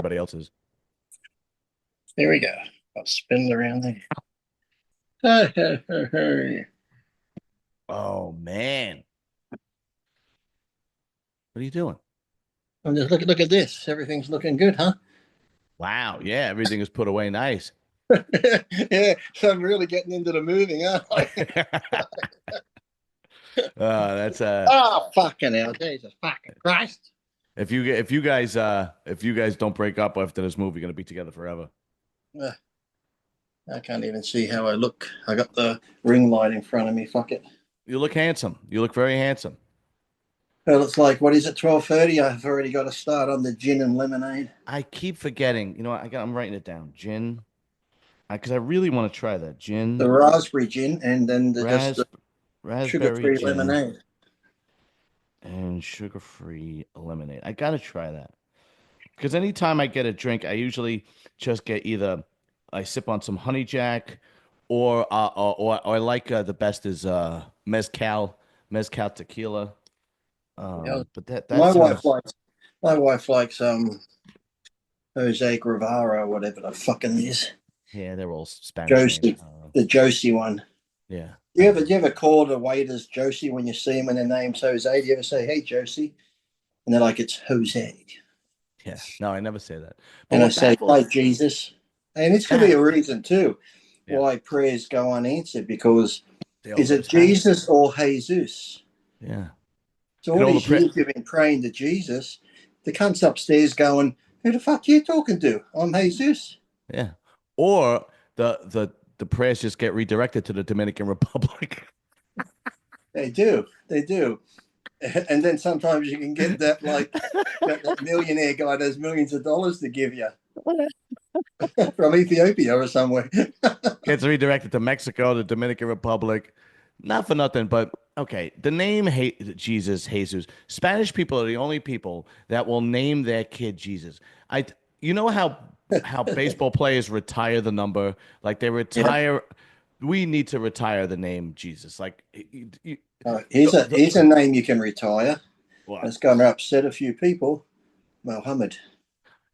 everybody else is. There we go. I'll spin it around there. Oh man, what are you doing? And just look at this. Everything's looking good, huh? Wow, yeah, everything is put away nice. Yeah, so I'm really getting into the moving, aren't I? That's Oh, fucking hell. Jesus fucking Christ. if you guys don't break up after this movie, you're gonna be together forever. Uh, I can't even see how I look. I got the ring light in front of me. Fuck it. You look handsome. You look very handsome. Well, it's like, what is it, 12:30? I've already got to start on the gin and lemonade. I keep forgetting. You know what? I'm writing it down. Gin, because I really want to try that gin, The raspberry gin and then just ras the raspberry sugar-free gin, lemonade. and sugar-free lemonade. I gotta try that because anytime I get a drink, I usually just get either I sip on some honey jack, or I like the best is mezcal tequila. Yeah. But that My wife sounds likes my wife likes Jose Guevara or whatever the fucking is. yeah, they're all Spanish names. Josie. The Josie one. Yeah, You ever call the waiters Josie when you see them and their name's Jose? Do you ever say, "Hey Josie"? And they're like, "It's Jose." yeah. No, I never say that. But And I what say, "Hi baffles Jesus." And this could be that, a reason too yeah, why prayers go unanswered, because they all is go to it Spanish. Jesus or Jesus? Yeah, So and all all the these pre years you've been praying to Jesus, the cunt's upstairs going, "Who the fuck are you talking to? I'm Jesus." yeah, or the prayers just get redirected to the Dominican Republic. They do. They do. And then sometimes you can get that, like that millionaire guy that has millions of dollars to give you from Ethiopia or somewhere. Gets redirected to Mexico, the Dominican Republic. Not for nothing, but okay. The name Jesus, Jesus. Spanish people are the only people that will name their kid Jesus. You know how baseball players retire the number, like they Yeah. retire. We need to retire the name Jesus. Like Here's a the here's a name you can retire. what? That's going to upset a few people. Mohammed.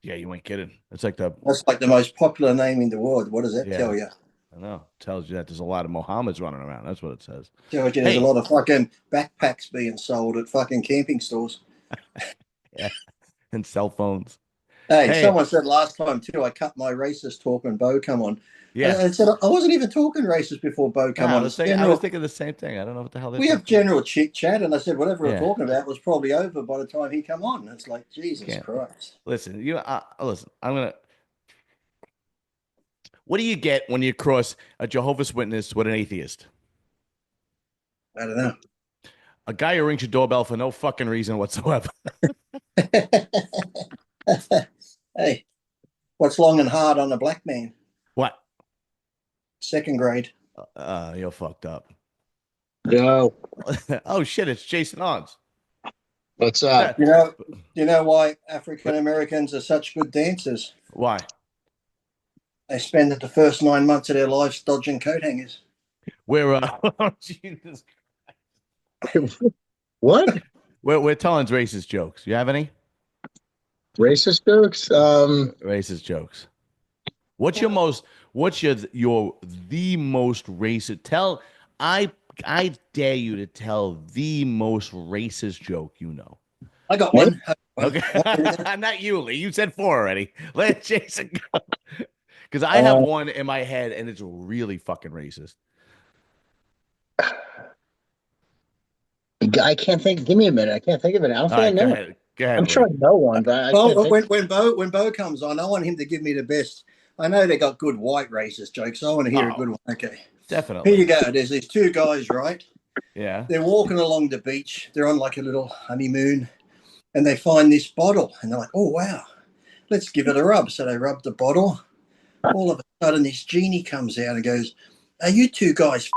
Yeah, you ain't kidding. It's like the That's like the most popular name in the world. What does that yeah. tell you? I know. Tells you that there's a lot of Mohammeds running around. That's what it says. Tells you there's a Hey, lot of fucking backpacks being sold at fucking camping stores. yeah, and cell phones. Hey, Hey, someone said last time too, I cut my racist talk when Bo come on. yeah. I said I wasn't even talking racist before Bo come Nah, on. It's I was general. thinking the same thing. I don't know what the hell they're We have talking about. general chit chat, and I said whatever we we're Yeah, talking about was probably over by the time he come on. It's like you Jesus can't Christ. listen. Listen. I'm gonna. What do you get when you cross a Jehovah's Witness with an atheist? I don't know. A guy who rings your doorbell for no fucking reason whatsoever. Hey, what's long and hard on a black man? What? Second grade. You're fucked up. Yo, Oh shit! It's Jason Arntz. what's That, up? You know why African but Americans are such good dancers? why? They spend the first 9 months of their lives dodging coat hangers. We're oh, Jesus. What? We're telling racist jokes. You have any Racist jokes? racist jokes? What's your most? What's your the most racist? I I dare you to tell the most racist joke you know. I got Me? one. Okay, not you, Lee. You said four already. Let Jason go because I have Uh, one in my head and it's really fucking racist. I can't think. Give me a minute. I can't think of it. I don't All think I right, go know it. ahead. Go ahead, I'm sure Lee. I know one, but I can't Well, think. when Bo comes on, I want him to give me the best. I know they got good white racist jokes. So I want to hear a Oh, good one. Okay, here definitely. you go. There's these two guys, right? Yeah. They're walking along the beach. They're on like a little honeymoon, and they find this bottle, and they're like, "Oh wow, let's give it a rub." So they rub the bottle. All of a sudden, this genie comes out and goes, "Are you two guys?"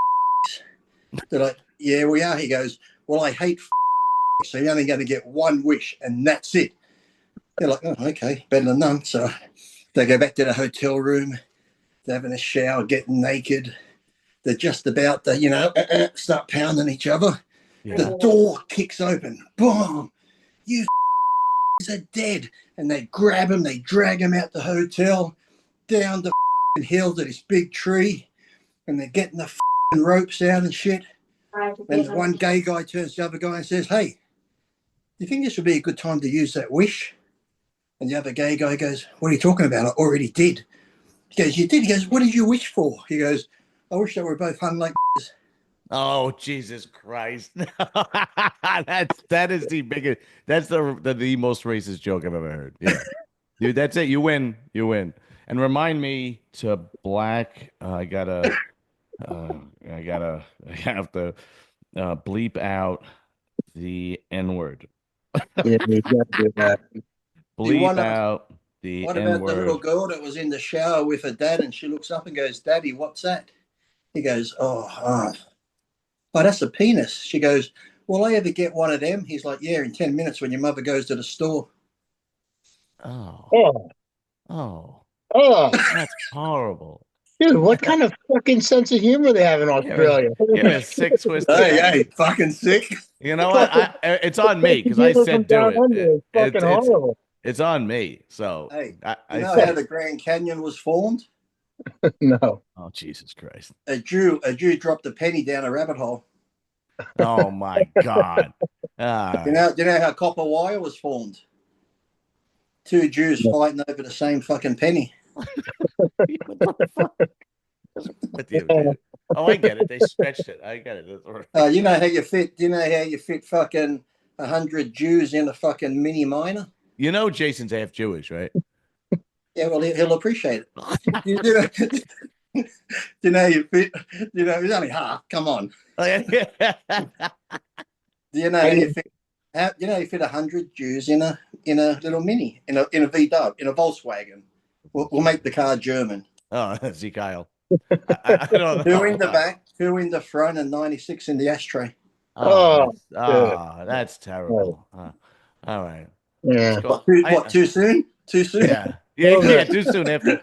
They're like, "Yeah, we are." He goes, "Well, I hate." So you're only going to get one wish, and that's it. They're like, "Oh, okay, better than none." So they go back to the hotel room. They're having a shower, getting naked. They're just about to, start pounding each other. Yeah. The door kicks open. Boom! You are dead. And they grab him, they drag him out the hotel, down the hill to this big tree, and they're getting the ropes out and shit. And one gay guy turns to the other guy and says, hey, do you think this would be a good time to use that wish? And the other gay guy goes, what are you talking about? I already did. He goes, you did? He goes, what did you wish for? He goes, I wish that we're both hung like Oh, Jesus Christ. That is the biggest, that's the most racist joke I've ever heard. Yeah. Dude, that's it. You win. You win. And remind me to black. I have to bleep out the N-word. Yeah, you got to do that. Bleep out the What N-word. about the little girl that was in the shower with her dad and she looks up and goes, Daddy, what's that? He goes, oh, that's a penis. She goes, will I ever get one of them? He's like, yeah, in 10 minutes when your mother goes to the store. Oh, That's horrible. dude, what kind of fucking sense of humor they have in Australia? Yeah, sick twisted. Hey, fucking sick. You know what? It's on me because I said do it. It's fucking horrible. It's on me. So Hey, I you know said, how the Grand Canyon was formed? No. oh, Jesus Christ. A Jew dropped a penny down a rabbit hole. Oh my God. Do you know how copper wire was formed? Two Jews fighting over the same fucking penny. What the fuck? With you, dude? Oh, I get it. They stretched it. I get it. You know how you fit? Do you know how you fit fucking 100 Jews in a fucking mini miner? You know, Jason's half Jewish, right? Yeah, well, he'll appreciate it. You know, you fit. You know, he's only half. Come on. Do you know you fit? You know, you fit 100 Jews in a little mini, in a VW, in a Volkswagen. We'll make the car German. Oh, see, Kyle. I don't know. Two in the back, two in the front, and 96 in the ashtray. That's terrible. All right. Yeah. Too soon? Too soon? Yeah. Too soon after.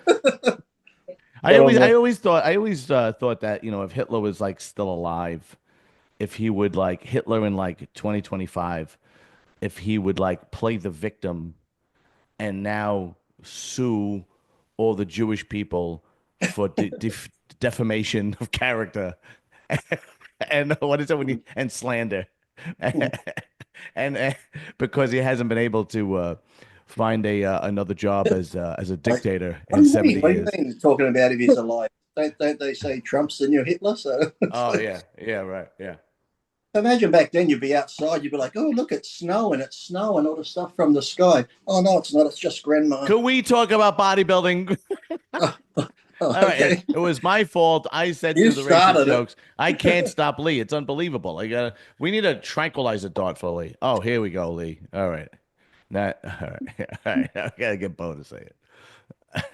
I always thought that, you know, if Hitler was like still alive, if he would like Hitler in like 2025, if he would like play the victim and now sue all the Jewish people for defamation of character and what is it when and slander and because he hasn't been able to find another job as a dictator in 70 years. What do you mean talking about if he's alive? Don't they say Trump's the new Hitler? So yeah, right, yeah. Imagine back then you'd be outside, you'd be like, oh, look, it's snowing, all the stuff from the sky. Oh, no, it's not. It's just grandma. Could we talk about bodybuilding? All right. Okay. It was my fault. I said You to the started racist it. jokes. I can't stop Lee. It's unbelievable. We need a tranquilizer dart for Lee. Oh, here we go, Lee. All right. All right. I gotta get Bo to say it.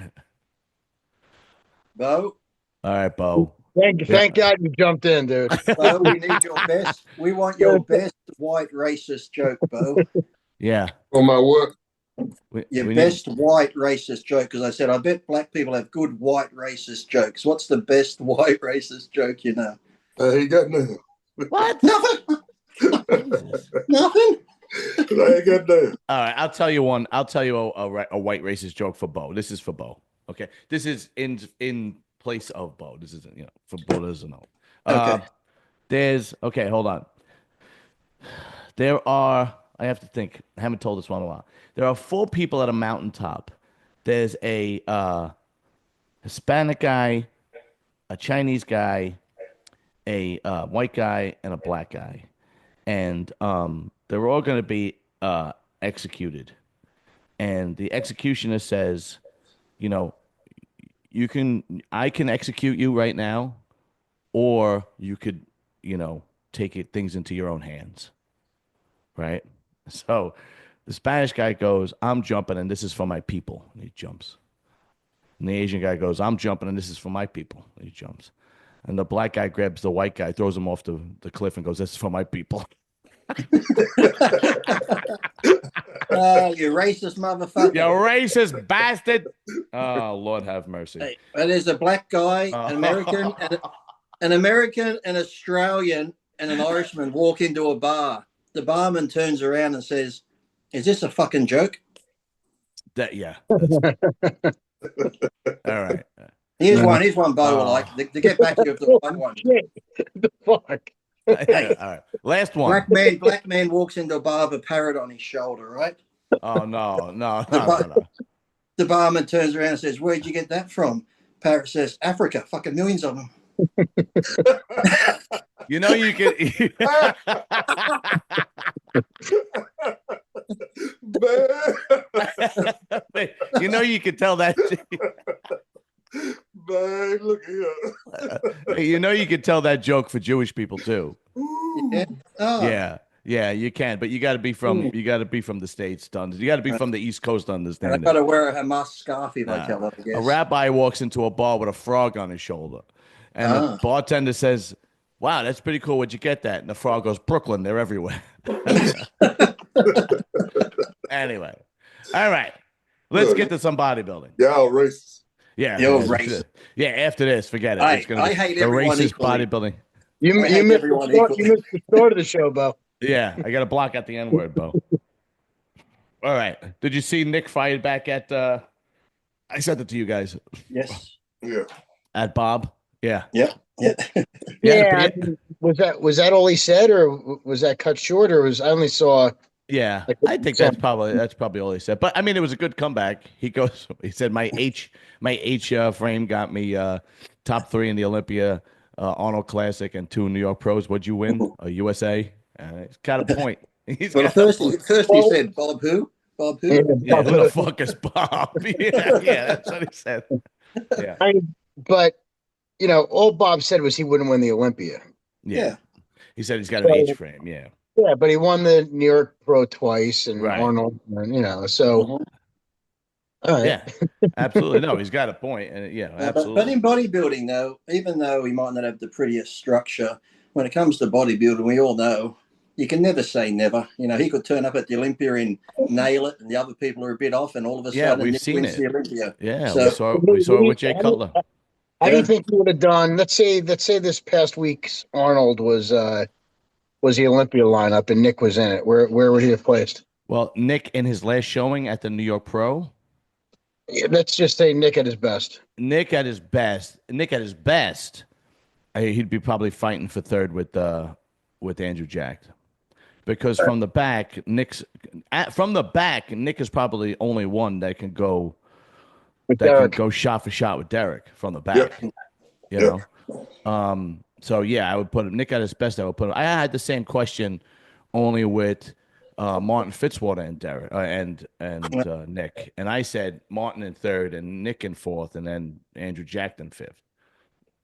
Bo? All right, Bo. Thank God you jumped in, dude. Bo, we need your best. We want your best white racist joke, Bo. Yeah. On my what? Your best white racist joke, because I said, I bet black people have good white racist jokes. What's the best white racist joke you know? I ain't got nothing. What? Nothing. Nothing. I ain't got nothing. All right, I'll tell you one. I'll tell you a white racist joke for Bo. This is for Bo. Okay, this is in place of Bo. This isn't, you know, for Bo doesn't know. Okay. Hold on. There are. I have to think. I haven't told this one in a while. There are 4 people at a mountaintop. There's a Hispanic guy, a Chinese guy, a white guy, and a black guy, and they're all going to be executed. And the executioner says, you know, I can execute you right now, or you could, you know, take things into your own hands, right? So the Spanish guy goes, I'm jumping, and this is for my people. And he jumps. And the Asian guy goes, I'm jumping, and this is for my people. And he jumps. And the black guy grabs the white guy, throws him off the cliff, and goes, this is for my people. You racist motherfucker. You racist bastard. Oh, Lord have mercy. Hey, there's a black guy, an American, an Australian, and an Irishman walk into a bar. The barman turns around and says, Is this a fucking joke? Yeah. All right. Here's one Bo will like. To get back to you with the one. Shit. The fuck? Hey, All right. Last one. black man walks into a bar with a parrot on his shoulder, right? Oh no. The barman turns around and says, "Where'd you get that from?" Parrot says, "Africa. Fucking millions of them." You know you could. You know you could tell that. Man, look here. You know you could tell that joke for Jewish people too. Yeah. Oh. Yeah, you can, but you got to be from the States to understand. You got to be from the East Coast to And I understand got it. to wear a Hamas scarf if I tell that. I guess. A rabbi walks into a bar with a frog on his shoulder, and the bartender says, "Wow, that's pretty cool. Where'd you get that?" And the frog goes, "Brooklyn. They're everywhere." Anyway, all right, let's get to some bodybuilding. Y'all racist. Yeah, You're racist. Yeah, after this, forget it. It's gonna I be hate the everyone racist equally. bodybuilding. You missed the start of the show, Bo. Yeah, I got to block out the N word, Bo. All right. Did you see Nick fired back at? I sent it to you guys. Yes. Yeah. At Bob. Yeah. Yeah. Yeah. Yeah. I mean, was that all he said, or was that cut short, or I only saw? Yeah, Like, I think that's probably all he said. But I mean, it was a good comeback. He said my H frame got me top 3 in the Olympia, Arnold Classic, and 2 New York Pros. What'd you win? A USA. He's got a point. Well, first he said, "Bob who? Bob who?" Yeah, who the fuck is Bob? yeah, that's what he said. Yeah. But all Bob said was he wouldn't win the Olympia. Yeah. He said he's got an H frame. Yeah. Yeah, but he won the New York Pro twice, and Right. Arnold, so. Mhm. All right. Yeah, absolutely. No, he's got a point. And yeah, absolutely. But in bodybuilding, though, even though he might not have the prettiest structure, when it comes to bodybuilding, we all know you can never say never. He could turn up at the Olympia and nail it, and the other people are a bit off, and all of a sudden, we've Nick seen wins it. the Olympia. Yeah, So, we saw it with Jay Cutler. How do you think he would have done? Let's say this past week's Arnold was the Olympia lineup, and Nick was in it. Where would he have placed? Well, Nick in his last showing at the New York Pro. Let's just say Nick at his best. Nick at his best. He'd be probably fighting for third with Andrew Jack, because from the back, Nick is probably only one that can go shot for shot with Derek from the back. Yeah. So yeah, I would put him Nick at his best. I would put him. I had the same question, only with Martin Fitzwater and Derek and Nick, and I said Martin in third and Nick in fourth, and then Andrew Jack in fifth.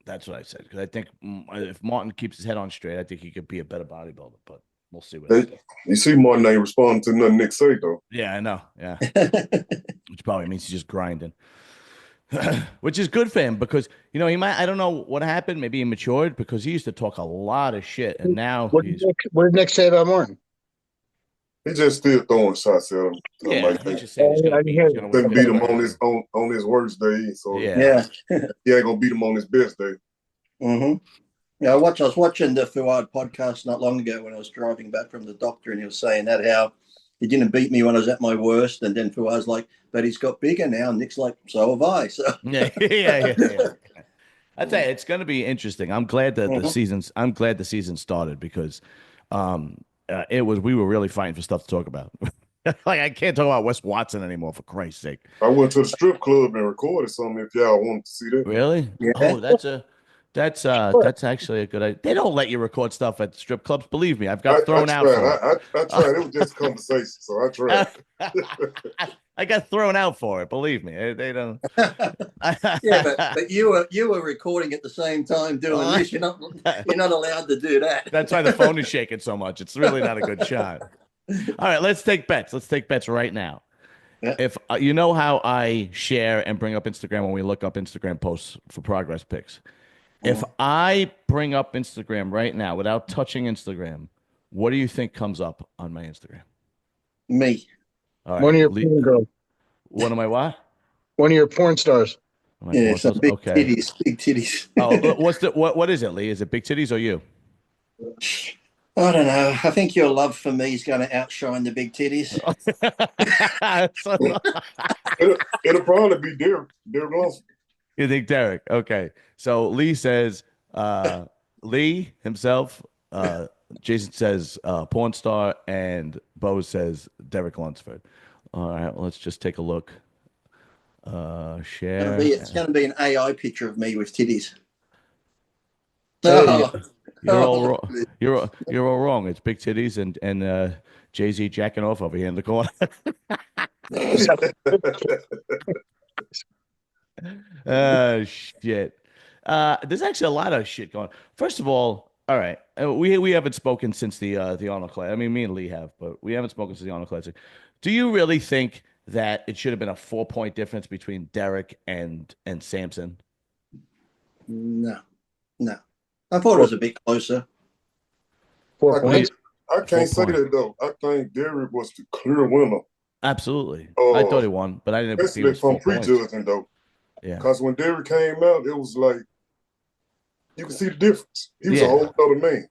That's what I said, because I think if Martin keeps his head on straight, I think he could be a better bodybuilder. But we'll see what happens. You see Martin ain't responding to nothing Nick say, though. Yeah, I know. Yeah, which probably means he's just grinding, which is good for him, because he might. I don't know what happened. Maybe he matured, because he used to talk a lot of shit, and now what did Nick say about Martin? He just still throwing shots at him. Yeah, he just said he's gonna Couldn't beat him on his worst day, so yeah. he ain't gonna beat him on his best day. Mm-hmm. Yeah, I was watching the Fuad podcast not long ago when I was driving back from the doctor, and he was saying that how he didn't beat me when I was at my worst, and then Fuad's like, but he's got bigger now. And Nick's like, so have I. So yeah. I tell you, it's going to be interesting. I'm glad that the season started, because we were really fighting for stuff to talk about. Like, I can't talk about Wes Watson anymore, for Christ's sake. I went to the strip club and recorded something if y'all wanted to see that. Really? Yeah. Oh, that's actually a good idea. They don't let you record stuff at strip clubs. Believe me, I've got thrown out for it. I tried. It was just a conversation, so I tried. I got thrown out for it. Believe me, they don't. yeah, but you were recording at the same time doing this. You're not allowed to do that. That's why the phone is shaking so much. It's really not a good shot. All right, let's take bets. Let's take bets right now. Yeah. If you know how I share and bring up Instagram when we look up Instagram posts for progress pics. If I bring up Instagram right now without touching Instagram, what do you think comes up on my Instagram? Me. All right. One of your porn girls. One of my what? One of your porn stars. Yeah, some big titties. Big titties. Oh, what is it, Lee? Is it big titties or you? I don't know. I think your love for me is going to outshine the big titties. It'll probably be Derek Lawson. You think Derek? Okay. So Lee says Lee himself. Jason says porn star, and Bo says Derek Lunsford. All right, well, let's just take a look. Share. It's going to be an AI picture of me with titties. You're Oh, all wrong. You're all wrong. It's big titties and Jay-Z jacking off over here in the corner. Shit. There's actually a lot of shit going. First of all right, we haven't spoken since the Arnold class. I mean, me and Lee have, but we haven't spoken since the Arnold Classic. Do you really think that it should have been a 4-point difference between Derek and Samson? no. I thought it was a bit closer. 4 points. I can't say 4 points. that though. I think Derek was the clear winner. Absolutely. I thought he won, but I didn't think it Especially was from 4 points. prejudging though. Yeah. Because when Derek came out, it was like you can see the difference. He was Yeah. a whole other man.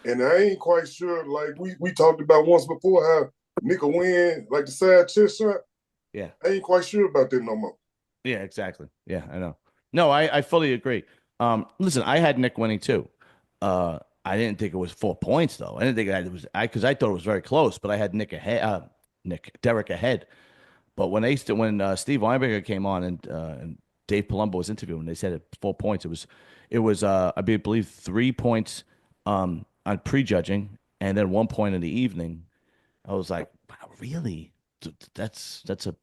And I ain't quite sure, like we talked about once before, how Nick will win, like the side chest shot. Yeah. I ain't quite sure about that no more. Yeah, exactly. Yeah, I know. No, I fully agree. Listen, I had Nick winning too. I didn't think it was 4 points though. I didn't think it was because I thought it was very close, but I had Derek ahead. But when Steve Weinberger came on and Dave Palumbo was interviewing, they said at 4 points. It was I believe 3 points on prejudging and then 1 point in the evening. I was like, wow, really? That's a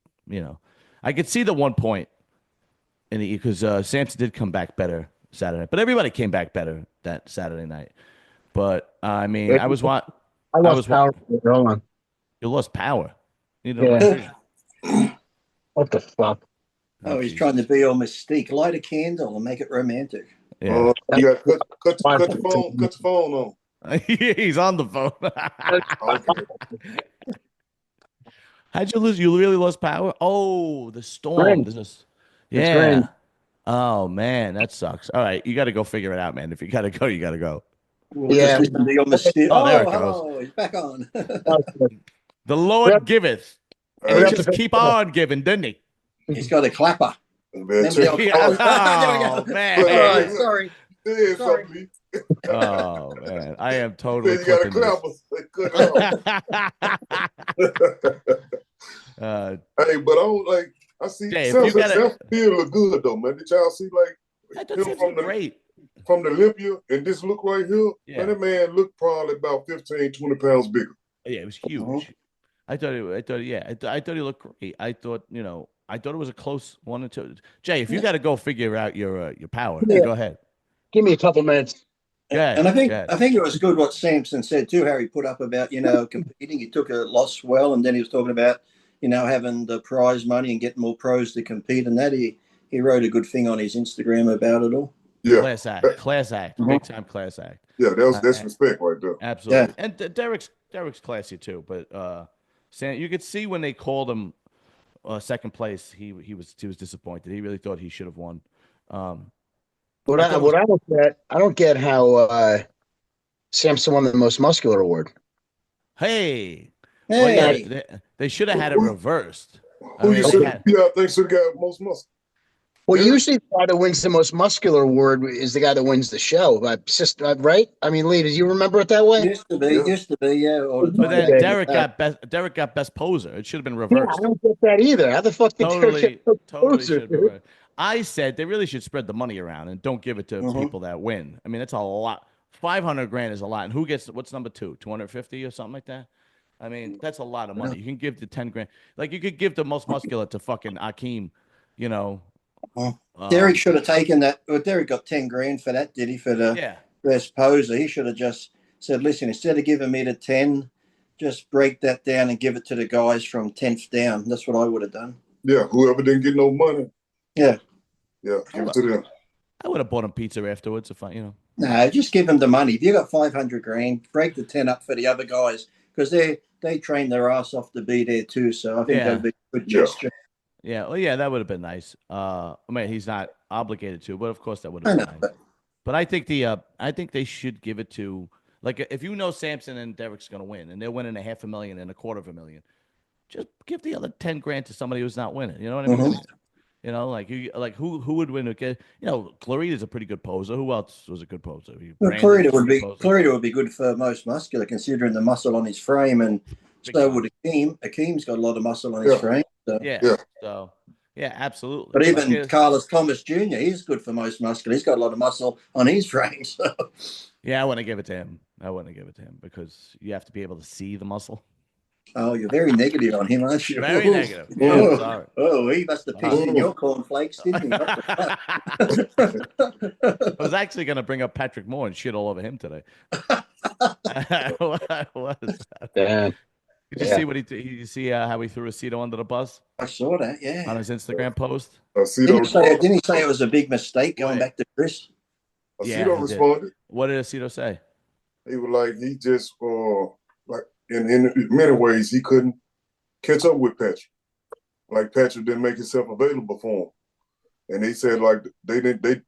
I could see the 1 point in the because Samson did come back better Saturday, but everybody came back better that Saturday night. But I mean, I was what I lost power. Hold on. you lost power. You know, Yeah. What the fuck? Oh, he's trying to be all mystique. Light a candle and make it romantic. Yeah. You got to cut the phone on. He's on the phone. Okay. How'd you lose? You really lost power? Oh, the storm. Rain. Yeah. rain. Oh man, that sucks. All right, you got to go figure it out, man. If you got to go, you got to go. We'll Yeah. just listen to your mystique. Oh, there it goes. Hello, he's back on. The Lord Yep. giveth, and he just keep on giving, didn't he? He's got a clapper. Man, Remember the old- Yeah. Oh, Oh man. Sorry, sorry. yeah, Sorry. something. Oh man, I am totally You got a clipping clapper. this. Hey, but I don't like. I see. Jay, if you Samson gotta- still look good though, man. Did y'all see I like thought him Samson was great. from the Olympia and this look right here? Yeah. Man, that man looked probably about 15, 20 pounds bigger. Yeah, it was huge. Uh-huh. I thought he looked great. I thought it was a close 1 or 2. Jay, if you got to go figure out your power, Yeah. go ahead. Give me a couple minutes. Yeah, And I think yeah. it was good what Samson said too. How he put up about competing. He took a loss well, and then he was talking about having the prize money and getting more pros to compete. And that he wrote a good thing on his Instagram about it all. Yeah, Class act, Mhm. big time class act. yeah, that's respect right there. Absolutely. And Derek's classy too, but Sam, you could see when they called him second place, he was disappointed. He really thought he should have won. What I don't get how Samson won the most muscular award. Hey, well, Hey, yeah, they should have had it reversed. I Who mean, you they should had- think should have got most muscle? Well, Yeah. usually the guy that wins the most muscular award is the guy that wins the show. Right? I mean, Lee, did you remember it that way? used to be, yeah. All the But time. then Yeah. Derek got best poser. It should have been Yeah, reversed. I don't get that either. How the fuck did Derek get the Totally poser, should be dude? reversed. I said they really should spread the money around and don't give it to Mhm. people that win. I mean, that's a lot. 500 grand is a lot. And what's number 2? 250 or something like that? I mean, that's a lot of money. You can give the 10 grand. Like you could give the most muscular to fucking Akeem, Derek should have taken that. Well, Derek got 10 grand for that, did he? For the Yeah. best poser, he should have just said, "Listen, instead of giving me the 10, just break that down and give it to the guys from 10th down." That's what I would have done. Yeah, whoever didn't get no money. Yeah. Yeah, give it to them. I would have bought him pizza afterwards if No, just give them the money. If you got 500 grand, break the 10 up for the other guys because they train their ass off to be there too. So I think Yeah. that'd be a good Yeah. gesture. Yeah. Well, yeah, that would have been nice. I mean, he's not obligated to, but of course that would I have know, been nice. but But I think I think they should give it to Like if you know Samson and Derek's going to win, and they're winning $500,000 and $250,000, just give the other 10 grand to somebody who's not winning. You know what I mean? Mhm. You know, like who would win? You know, Clarita's a pretty good poser. Who else was a good poser? Well, Brandon's a good poser. Clarita would be good for most muscular, considering the muscle on his frame, and Big so time. would Akeem. Akeem's got a lot of muscle on his Yeah. frame. So. Yeah. Yeah. So yeah, absolutely. But even Like, Carlos Thomas Jr., he's good for most muscular. He's got a lot of muscle on his frame. So. yeah, I wouldn't give it to him. I wouldn't give it to him because you have to be able to see the muscle. Oh, you're very negative on him, aren't you? Very negative. Yeah, Oh, sorry. oh, he must have pissed in your cornflakes, didn't he? I was actually going to bring up Patrick Moore and shit all over him today. I was. Damn. Did you see what he did? You see how he threw Aceto under the bus I saw that, yeah. on his Instagram post? Didn't he say it was a big mistake going back to Chris? Aceto responded. What did Aceto say? He was like, he just, like, in many ways, he couldn't catch up with Patrick. Like, Patrick didn't make himself available for him. And they said, like, they did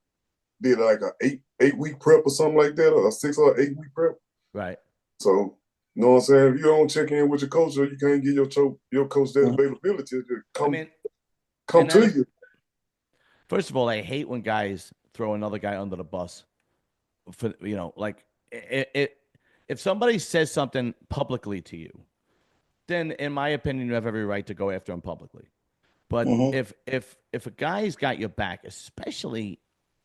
like a eight week prep or something like that, or a 6 or 8 week prep. Right. So, you know what I'm saying? If you don't check in with your coach, or you can't give your coach that availability to come to you. First of all, I hate when guys throw another guy under the bus. For like if somebody says something publicly to you, then in my opinion, you have every right to go after him publicly. But if a guy's got your back, especially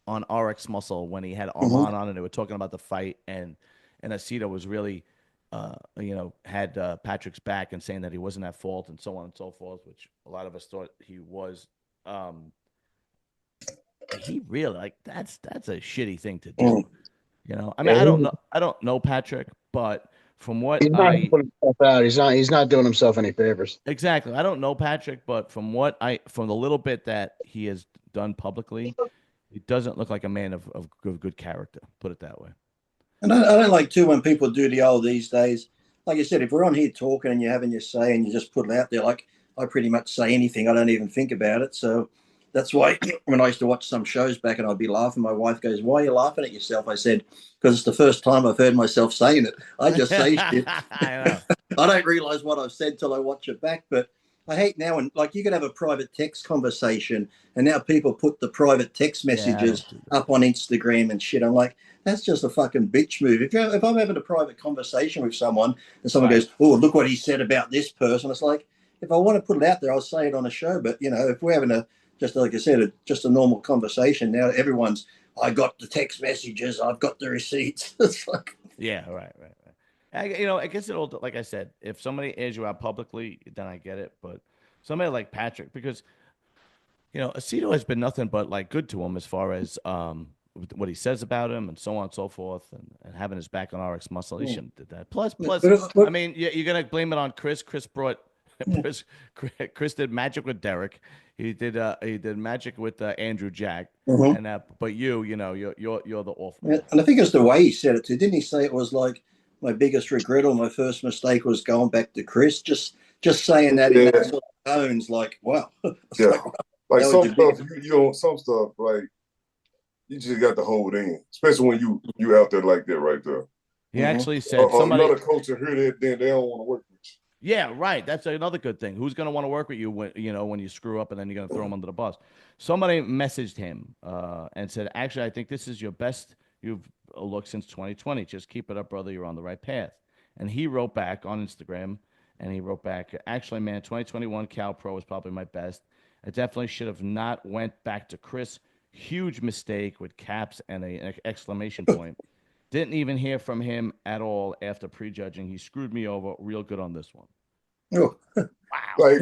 on RX Muscle when he had Armand on and they were talking about the fight, and Aceto was really had Patrick's back and saying that he wasn't at fault and so on and so forth, which a lot of us thought he was. He really that's a shitty thing to do. You know, I mean, I don't know Patrick, but from what he's not putting himself out. He's not doing himself any favors. Exactly. I don't know Patrick, but from the little bit that he has done publicly, he doesn't look like a man of good character. Put it that way. And I don't like too when people do the old these days. Like I said, if we're on here talking and you're having your say and you just put it out there, like I pretty much say anything, I don't even think about it. So that's why when I used to watch some shows back and I'd be laughing, my wife goes, "Why are you laughing at yourself?" I said, "Because it's the first time I've heard myself saying it. I just say shit. I don't realize what I've said till I watch it back." But I hate now, and like you could have a private text conversation, and now people put the private text messages up on Instagram and shit. I'm like, that's just a fucking bitch move. If I'm having a private conversation with someone and someone goes, "Oh, look what he said about this person," it's like, if I want to put it out there, I'll say it on a show. But if we're having just like I said, just a normal conversation, now everyone's, I got the text messages, I've got the receipts. It's like, yeah, right. I guess it'll, like I said, if somebody airs you out publicly, then I get it. But somebody like Patrick, because Aceto has been nothing but like good to him as far as what he says about him and so on and so forth, and having his back on RX Muscle. He shouldn't have did that. Plus, I mean, you're gonna blame it on Chris. Chris did magic with Derek. He did magic with Andrew Jack, and but you're the awful. And I think it's the way he said it too. Didn't he say it was like, my biggest regret or my first mistake was going back to Chris? Just saying that in that sort of tones, like, wow. Like some stuff, some stuff like you just got to hold in, especially when you out there like that right there. He actually said another coach will hear that, then they don't want to work with you. Yeah, right. That's another good thing. Who's going to want to work with you when you screw up and then you're going to throw him under the bus? Somebody messaged him and said, "Actually, I think this is your best you've looked since 2020. Just keep it up, brother. You're on the right path." And he wrote back on Instagram, and he wrote back, "Actually, man, 2021 Cal Pro was probably my best. I definitely should have not went back to Chris. Huge mistake," with caps and an exclamation point. "Didn't even hear from him at all after prejudging. He screwed me over real good on this one." Oh. Wow. Like,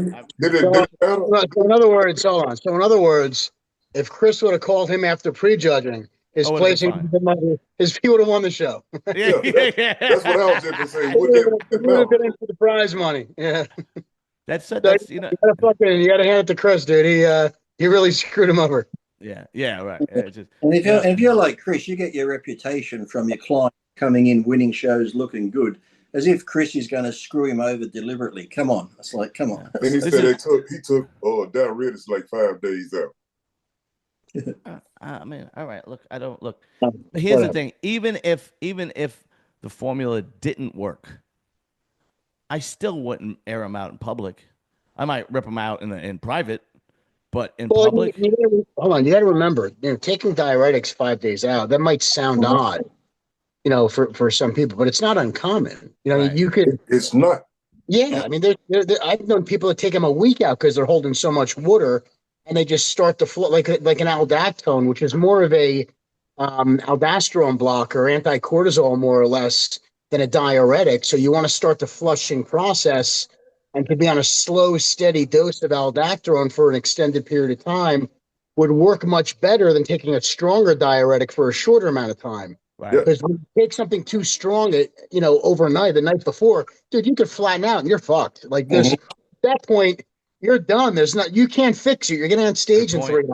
so in other words, hold on. So in other words, if Chris would have called him after prejudging, he would have won the show. Yeah. That's what I was just to say. He would have been in for the prize money. Yeah. That's you gotta hand it to Chris, dude. He really screwed him over. Yeah, right. And if you're like Chris, you get your reputation from your client coming in, winning shows, looking good, as if Chris is going to screw him over deliberately. Come on. It's like, come on. And he said he took diuretics like 5 days out. I mean, all right. Look, I don't look. Here's the thing. Even if the formula didn't work, I still wouldn't air them out in public. I might rip them out in private, but in Well, public, hold on. You got to remember, taking diuretics 5 days out, that might sound odd, for some people, but it's not uncommon. right. You could, It's not. yeah. I mean, I've known people that take them a week out because they're holding so much water, and they just start to flow like an aldactone, which is more of a aldosterone blocker, anti-cortisol, more or less, than a diuretic. So you want to start the flushing process, and to be on a slow, steady dose of aldactone for an extended period of time would work much better than taking a stronger diuretic for a shorter amount of time. Right. Yeah. Because when you take something too strong, overnight, the night before, dude, you could flatten out and you're fucked. Like there's at that point, you're done. You can't fix it. You're getting on stage in 3 hours.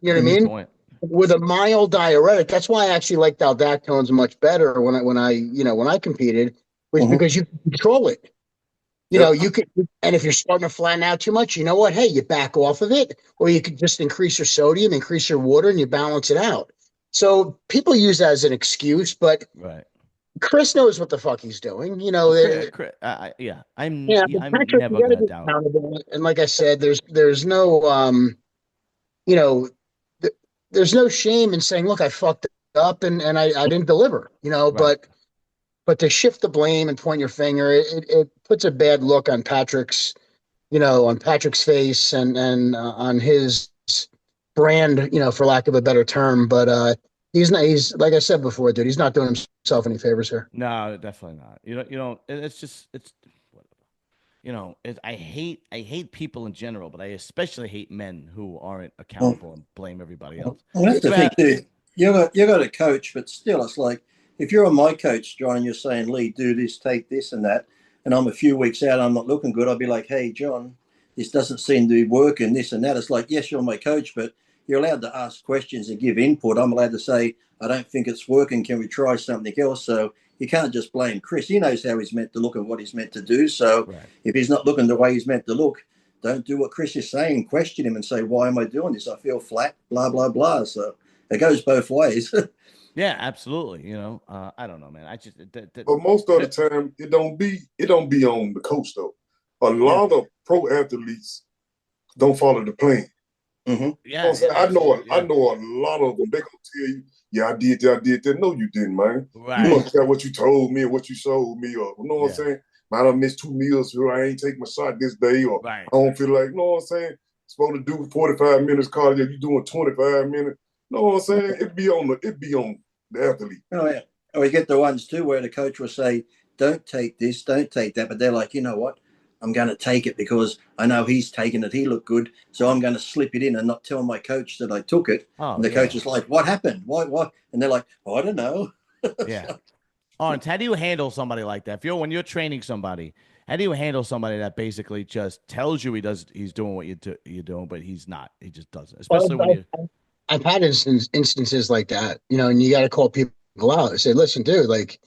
You know what I mean? Point. With a mild diuretic, that's why I actually liked aldactones much better when I competed, was because you can control it. You could, and if you're starting to flatten out too much, you know what? Hey, you back off of it, or you could just increase your sodium, increase your water, and you balance it out. So people use that as an excuse, but Right. Chris knows what the fuck he's doing. I'm Patrick, never you gotta gonna be doubt. accountable. And like I said, there's no you know, there's no shame in saying, look, I fucked up and I didn't deliver, Right. but to shift the blame and point your finger, it puts a bad look on Patrick's face and on his brand, for lack of a better term. But he's like I said before, dude, he's not doing himself any favors here. No, definitely not. It's whatever. I hate people in general, but I especially hate men who aren't accountable and blame everybody else. Well, that's the thing, too. You got a coach, but still, it's like if you're on my coach, John, and you're saying, Lee, do this, take this, and that, and I'm a few weeks out, I'm not looking good. I'll be like, hey, John, this doesn't seem to be working, this and that. It's like, yes, you're my coach, but you're allowed to ask questions and give input. I'm allowed to say, I don't think it's working. Can we try something else? So you can't just blame Chris. He knows how he's meant to look and what he's meant to do. So if he's not looking the way he's meant to look, don't do what Chris is saying. Question him and say, why am I doing this? I feel flat, blah, blah, blah. So it goes both ways. Yeah, absolutely. I don't know, man. I just But most of the time, it don't be on the coach though. A lot of pro athletes don't follow the plan. Yeah, I know a lot of them. They gonna tell you, yeah, I did that. No, you didn't, man. Right. You must have what you told me or what you showed me, or you know what I'm saying? Might have missed 2 meals, or I ain't take my shot this day, or I don't feel like, you know what I'm saying? Supposed to do 45 minutes cardio, you doing 25 minutes. You know what I'm saying? It be on the athlete. Oh yeah. Or you get the ones too where the coach will say, don't take this, don't take that, but they're like, you know what? I'm going to take it because I know he's taken it. He looked good. So I'm going to slip it in and not tell my coach that I took it. And the coach is like, what happened? Why? And they're like, oh, I don't know. Yeah. Arntz, how do you handle somebody like that? When you're training somebody, how do you handle somebody that basically just tells you he's doing what you're doing, but he's not. He just doesn't. Especially when I've had instances like that, and you got to call people out and say, listen, dude, like,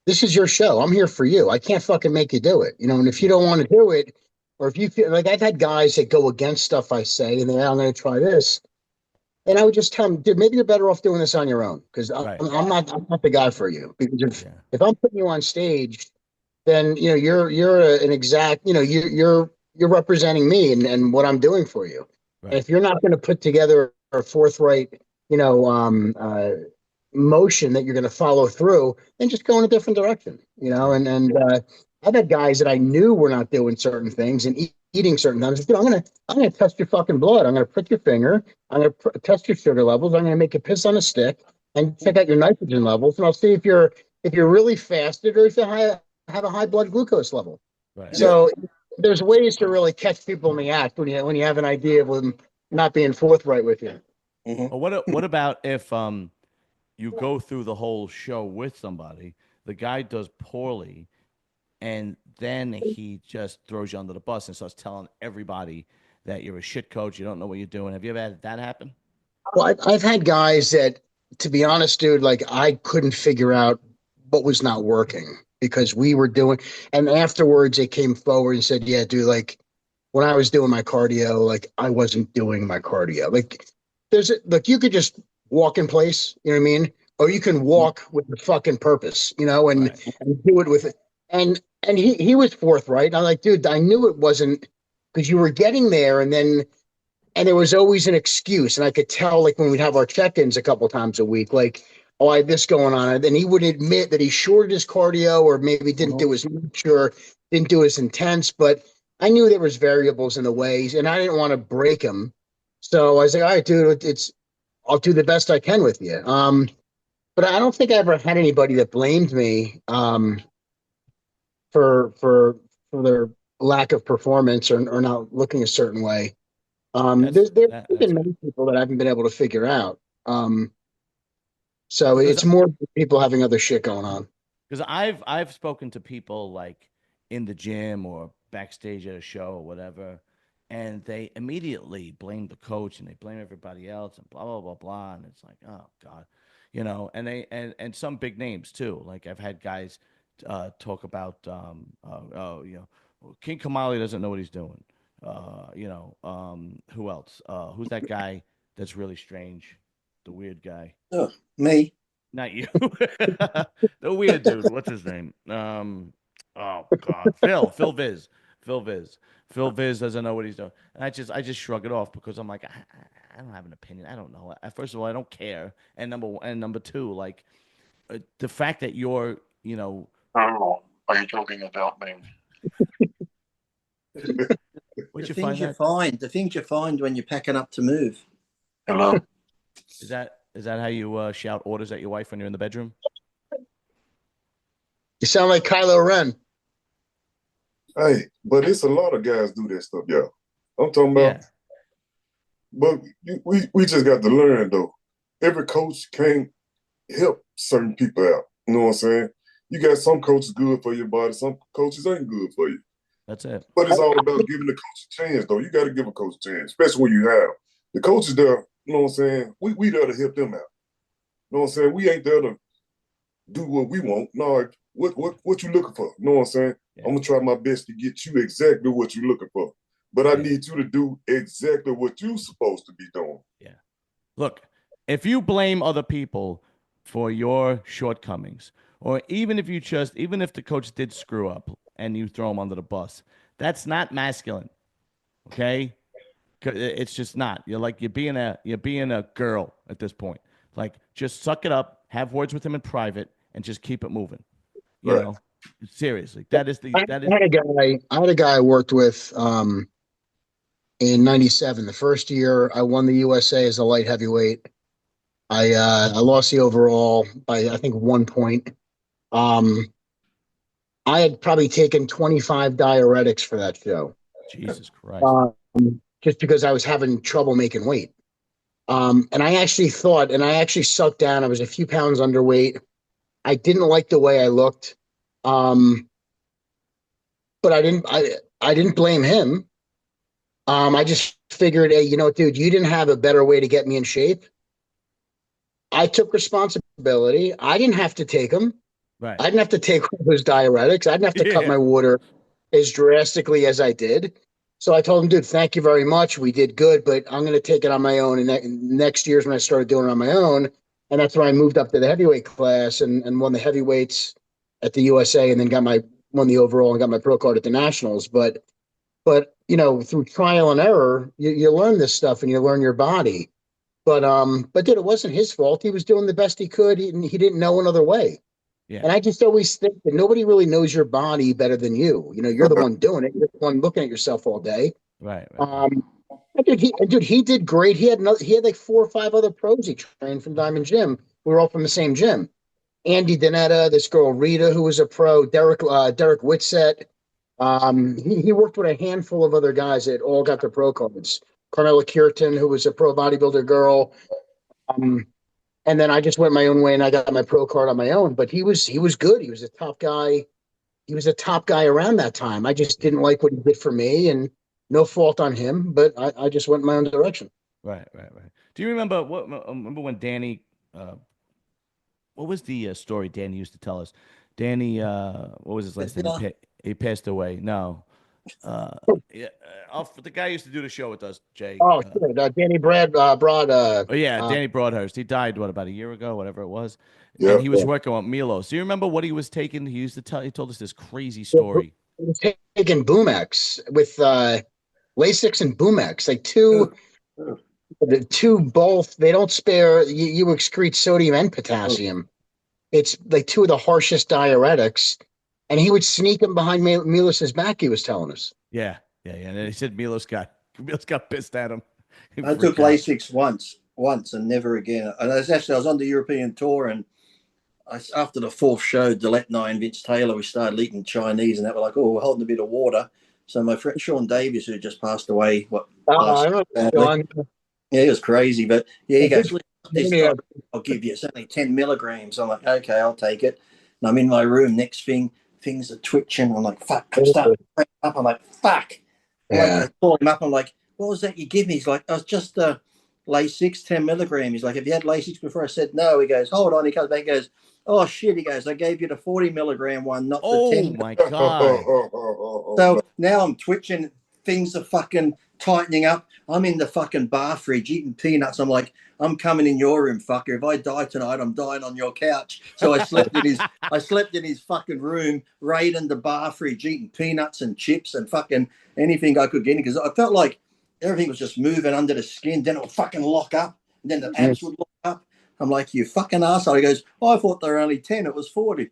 this is your show. I'm here for you. I can't fucking make you do it. And if you don't want to do it, or if you feel like, I've had guys that go against stuff I say and I'm going to try this. And I would just tell them, dude, maybe you're better off doing this on your own. Cause I'm not the guy for you. Because if I'm putting you on stage, then, you're an exact, you're representing me and what I'm doing for you. Right. And if you're not going to put together a forthright, motion that you're going to follow through, and just go in a different direction, and I've had guys that I knew were not doing certain things and eating certain things. I'm going to test your fucking blood. I'm going to prick your finger. I'm going to test your sugar levels. I'm going to make you piss on a stick and check out your nitrogen levels. And I'll see if you're really fasted or if you have a high blood glucose level. Right. So there's ways to really catch people in the act when you have an idea of them not being forthright with you. Well, what about if you go through the whole show with somebody, the guy does poorly, and then he just throws you under the bus and starts telling everybody that you're a shit coach, you don't know what you're doing. Have you ever had that happen? Well, I've had guys that, to be honest, dude, like, I couldn't figure out what was not working because we were doing, and afterwards they came forward and said, yeah, dude, like, when I was doing my cardio, like, I wasn't doing my cardio. Like, you could just walk in place, you know what I mean? or you can walk with a fucking purpose, you know, and, Right. and do it with it. And he was forthright. And I'm like, dude, I knew it wasn't because you were getting there, and there was always an excuse, and I could tell, like when we'd have our check-ins a couple times a week, like, oh, I have this going on, and then he would admit that he shorted his cardio, or maybe didn't do as much, or didn't do as intense. But I knew there was variables in the ways, and I didn't want to break him. So I was like, all right, dude, I'll do the best I can with you. But I don't think I ever had anybody that blamed me for their lack of performance or not looking a certain way. There's been many people that I haven't been able to figure out. So because it's more people having other shit going on. because I've spoken to people like in the gym or backstage at a show or whatever, and they immediately blame the coach and they blame everybody else and blah blah blah blah, and it's like, oh God, you know, and they and some big names too. Like I've had guys talk about you know, King Kamali doesn't know what he's doing. You know, who else? Who's that guy that's really strange? The weird guy. Oh, me. Not you. The weird dude. What's his name? Oh God. Phil Viz. Phil Viz. Phil Viz doesn't know what he's doing. And I just shrug it off because I'm like, I don't have an opinion. I don't know. First of all, I don't care. And number two, like the fact that you're, you know, Oh, are you talking about me? where'd The you things find you that? find, the things you find when you're packing up to move. Hello. Is that how you shout orders at your wife when you're in the bedroom? You sound like Kylo Ren. Hey, but it's a lot of guys do that stuff, y'all. I'm talking about, Yeah. but we just got to learn though. Every coach can't help certain people out. You know what I'm saying? You got some coaches good for your body, some coaches ain't good for you. That's it. But it's all about giving the coach a chance, though. You got to give a coach a chance, especially when you have the coaches there. You know what I'm saying? We there to help them out. You know what I'm saying? We ain't there to do what we want. No, what you looking for? You know what I'm saying? Yeah. I'm gonna try my best to get you exactly what you're looking for. But I Yeah. need you to do exactly what you're supposed to be doing. Yeah. Look, if you blame other people for your shortcomings, or even if the coach did screw up and you throw him under the bus, that's not masculine. Okay? It's just not. You're being a girl at this point. Like, just suck it up, have words with him in private, and just keep it moving. You Right. know? Seriously. That is I had a guy I worked with in '97. The first year I won the USA as a light heavyweight. I lost the overall by I think 1 point. Um, I had probably taken 25 diuretics for that show, Jesus Christ. just because I was having trouble making weight. And I actually sucked down. I was a few pounds underweight. I didn't like the way I looked. But I didn't blame him. I just figured, hey, you know what, dude, you didn't have a better way to get me in shape. I took responsibility. I didn't have to take them. Right. I didn't have to take those diuretics. I didn't have to cut Yeah. my water as drastically as I did. So I told him, dude, thank you very much. We did good, but I'm going to take it on my own. And next year's when I started doing it on my own. And that's when I moved up to the heavyweight class and won the heavyweights at the USA, and then won the overall and got my pro card at the nationals. But you know, through trial and error, you learn this stuff and you learn your body. But dude, it wasn't his fault. He was doing the best he could. He didn't know another way. Yeah. And I just always think that nobody really knows your body better than you. You know, you're the one doing it. You're the one looking at yourself all day. Right. And he did great. He had like 4 or 5 other pros he trained from Diamond Gym. We were all from the same gym. Andy Danetta, this girl Rita, who was a pro, Derek Whitsett. He worked with a handful of other guys that all got their pro cards. Carmela Cureton, who was a pro bodybuilder girl. And then I just went my own way and I got my pro card on my own. But he was good. He was a top guy. He was a top guy around that time. I just didn't like what he did for me, and no fault on him, but I just went my own direction. Right. Do you remember when Danny? What was the story Danny used to tell us? Danny, what was his last name? He passed away. No, Yeah, the guy used to do the show with us, Jay. Oh, shit. Danny Broad. Oh yeah, Danny Broadhurst. He died about a year ago, whatever it was. Yeah. And he was working with Milos. Do you remember what he was taking? He used to tell. He told us this crazy story. He was taking Boomex with Lasix and Boomex, like two. The two both, they don't spare you excrete sodium and potassium. It's like two of the harshest diuretics, and he would sneak them behind Milos's back. He was telling us. Yeah. And then he said Milos got pissed at him. I took Lasix once and never again. And I was on the European tour, and after the fourth show, Dillette and I and Vince Taylor, we started eating Chinese, and that were like, oh, we're holding a bit of water. So my friend Sean Davis, who just passed away, yeah, it was crazy, but yeah, he goes, I'll give you, it's only 10 milligrams. I'm like, okay, I'll take it. And I'm in my room. Next thing, things are twitching. I'm like, fuck. I'm starting to crank up. I'm like, fuck. I call him up. I'm like, what was that you give me? He's like, I was just Lasix, 10 milligrams. He's like, have you had Lasix before? I said, no. He goes, hold on. He comes back and goes, oh, shit. He goes, I gave you the 40 milligram one, not the 10. Oh, my God. So now I'm twitching. Things are fucking tightening up. I'm in the fucking bar fridge eating peanuts. I'm like, I'm coming in your room, fucker. If I die tonight, I'm dying on your couch. So I slept in his fucking room, right in the bar fridge, eating peanuts and chips and fucking anything I could get in, because I felt like everything was just moving under the skin. Then it would fucking lock up, and then the abs would lock up. I'm like, you fucking asshole. He goes, oh, I thought they were only 10. It was 40.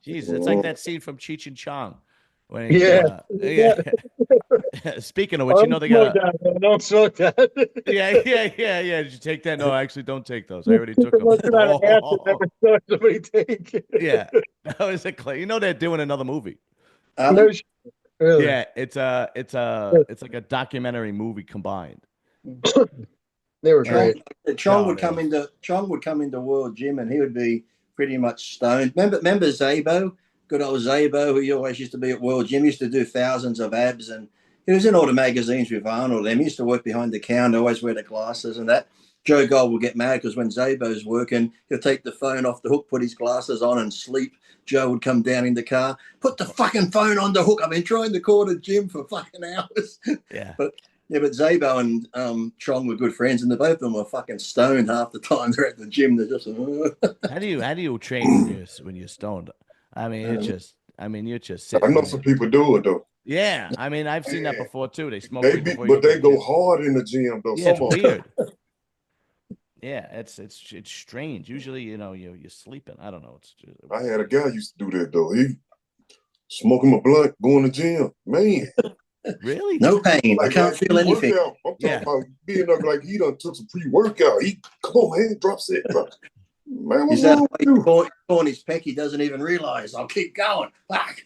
Jesus, it's like that scene from Cheech and Chong. When Speaking of which, you know they got. Don't smoke that. Yeah. Did you take that? No, actually, don't take those. I already took them. Somebody take. Yeah, that was a. You know they're doing another movie. Really? Yeah, it's like a documentary movie combined. They were great. Chong would come into World Gym, and he would be pretty much stoned. Remember Zabo? Good old Zabo, who he always used to be at World Gym, used to do thousands of abs, and he was in all the magazines with Arnold. He used to work behind the counter, always wear the glasses and that. Joe Gold will get mad because when Zabo's working, he'll take the phone off the hook, put his glasses on and sleep. Joe would come down in the car, put the fucking phone on the hook. I've been trying to call the gym for fucking hours. Yeah. But Zabo and Chong were good friends, and the both of them were fucking stoned half the time they're at the gym. They're just How do you train when you're stoned? I mean, you're just sitting. I know some people do it though. Yeah, I mean, I've seen that before too. They smoke, but they go hard in the gym though. Yeah, it's weird. Yeah, it's strange. Usually, you're sleeping. I don't know. I had a guy used to do that though. He smoking a blunt, going to the gym. Man, really? No pain. I can't feel anything. I'm talking about being up like he done took some pre-workout. Come on, man, drops it. Man, what's wrong with you? He's on his peck. He doesn't even realize. I'll keep going. Fuck.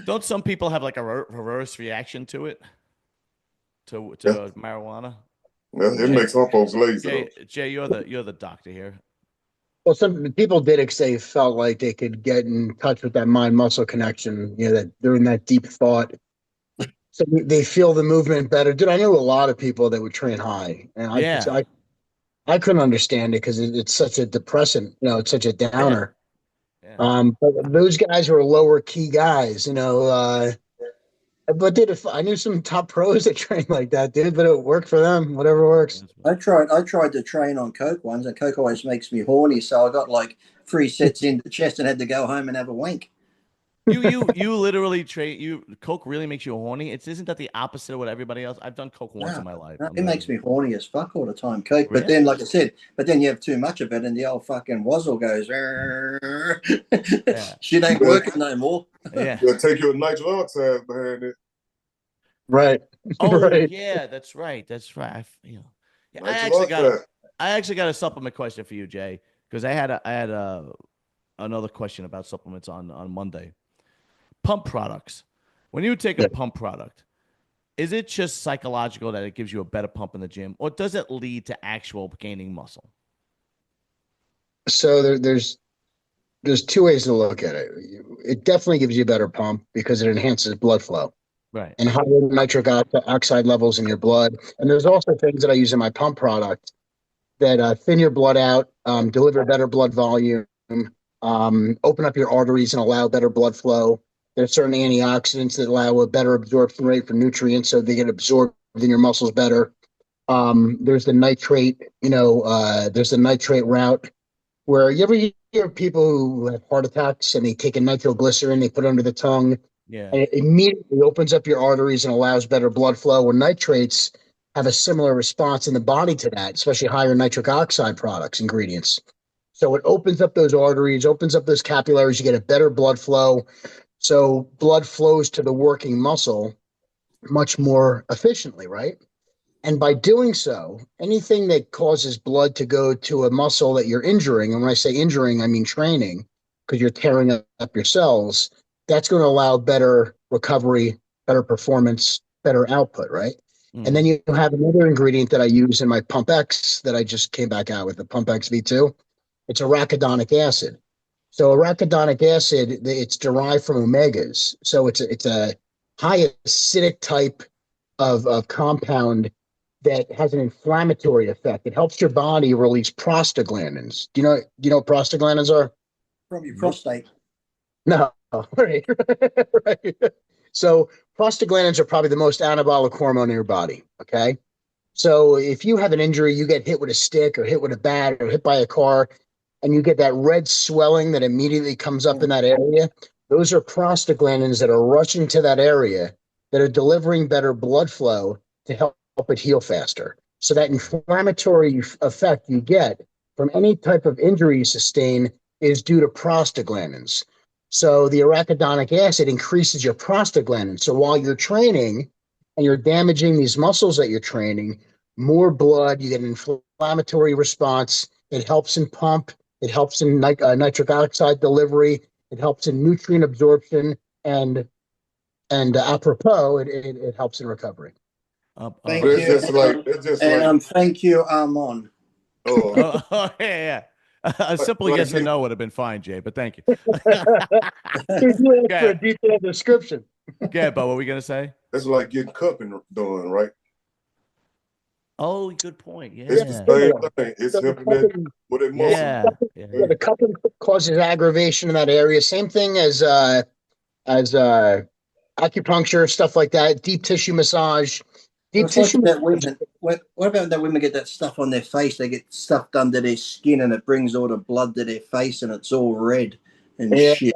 Don't some people have like a reverse reaction to it? To marijuana? Yeah, it makes some folks lazy. Jay, you're the doctor here. Well, some people did say they felt like they could get in touch with that mind-muscle connection. That they're in that deep thought, so they feel the movement better. Dude, I know a lot of people that would train high, and I couldn't understand it because it's such a depressant. It's such a downer. Yeah. But those guys were lower key guys. But I knew some top pros that trained like that, dude. But it worked for them. Whatever works. I tried to train on coke once, and coke always makes me horny. So I got like 3 sets in the chest and had to go home and have a wank. You literally coke really makes you horny. Isn't that the opposite of what everybody else? I've done coke once in my life. It makes me horny as fuck all the time, coke. Really? But then, like I said, you have too much of it, and the old fucking wazzle goes. Shit ain't working no more. Yeah, take your nitric oxide behind it. Right. Oh right. Yeah, that's right. I actually got a supplement question for you, Jay, because I had another question about supplements on Monday. Pump products. When you take a pump product, is it just psychological that it gives you a better pump in the gym, or does it lead to actual gaining muscle? So there's 2 ways to look at it. It definitely gives you a better pump because it enhances blood flow. Right. And higher nitric oxide levels in your blood. And there's also things that I use in my pump product that thin your blood out, deliver better blood volume, open up your arteries and allow better blood flow. There's certain antioxidants that allow a better absorption rate for nutrients, so they get absorbed in your muscles better. There's the nitrate, there's the nitrate route where you ever hear people who have heart attacks and they take a nitroglycerin, they put it under the tongue, Yeah. and it immediately opens up your arteries and allows better blood flow. Well, nitrates have a similar response in the body to that, especially higher nitric oxide products, ingredients. So it opens up those arteries, opens up those capillaries, you get a better blood flow. So blood flows to the working muscle much more efficiently, right? And by doing so, anything that causes blood to go to a muscle that you're injuring, and when I say injuring, I mean training, because you're tearing up your cells, that's going to allow better recovery, better performance, better output, right? And then you have another ingredient that I use in my Pump X that I just came back out with, the Pump X V2. It's arachidonic acid. So arachidonic acid, it's derived from omegas. So it's a high acidic type of compound that has an inflammatory effect. It helps your body release prostaglandins. Do you know what prostaglandins are? From your prostate. No, right. Right. So prostaglandins are probably the most anabolic hormone in your body. Okay. So if you have an injury, you get hit with a stick or hit with a bat or hit by a car, and you get that red swelling that immediately comes up in that area, those are prostaglandins that are rushing to that area that are delivering better blood flow to help it heal faster. So that inflammatory effect you get from any type of injury you sustain is due to prostaglandins. So the arachidonic acid increases your prostaglandins. So while you're training and you're damaging these muscles that you're training, more blood, you get an inflammatory response. It helps in pump. It helps in nitric oxide delivery. It helps in nutrient absorption. And apropos, it helps in recovery. Thank But you. it's just like Thank you, Armand. Yeah. A simple like yes or you- no would have been fine, Jay, but thank you. For Okay. a detailed description. Yeah, but what were we going to say? it's like getting cupping done, right? Oh, good point. Yeah. It's the same thing. It's So the helping that cupping- with that muscle. Yeah. Yeah, the cupping causes aggravation in that area. Same thing as acupuncture, stuff like that. Deep tissue massage. Deep It's like tissue. that women. What about that women get that stuff on their face? They get stuffed under their skin, and it brings all the blood to their face, and it's all red and Yeah. shit.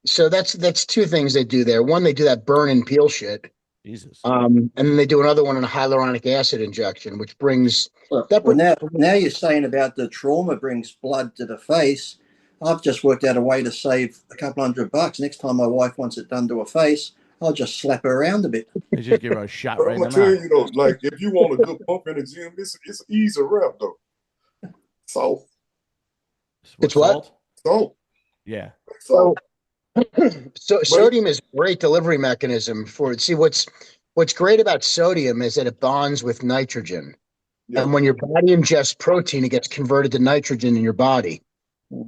So that's two things they do there. One, they do that burn and peel shit. Jesus. And then they do another one in a hyaluronic acid injection, which brings Well, that. now you're saying about the trauma brings blood to the face. I've just worked out a way to save a couple $100. Next time my wife wants it done to her face, I'll just slap her around a bit. They just give her a shot But right I'm in gonna the tell mouth. you though, like if you want a good pump in the gym, it's easy rep though. So It's what? Salt? Yeah. So sodium is a great delivery mechanism for it. See, what's great about sodium is that it bonds with nitrogen. yeah. And when your body ingests protein, it gets converted to nitrogen in your body.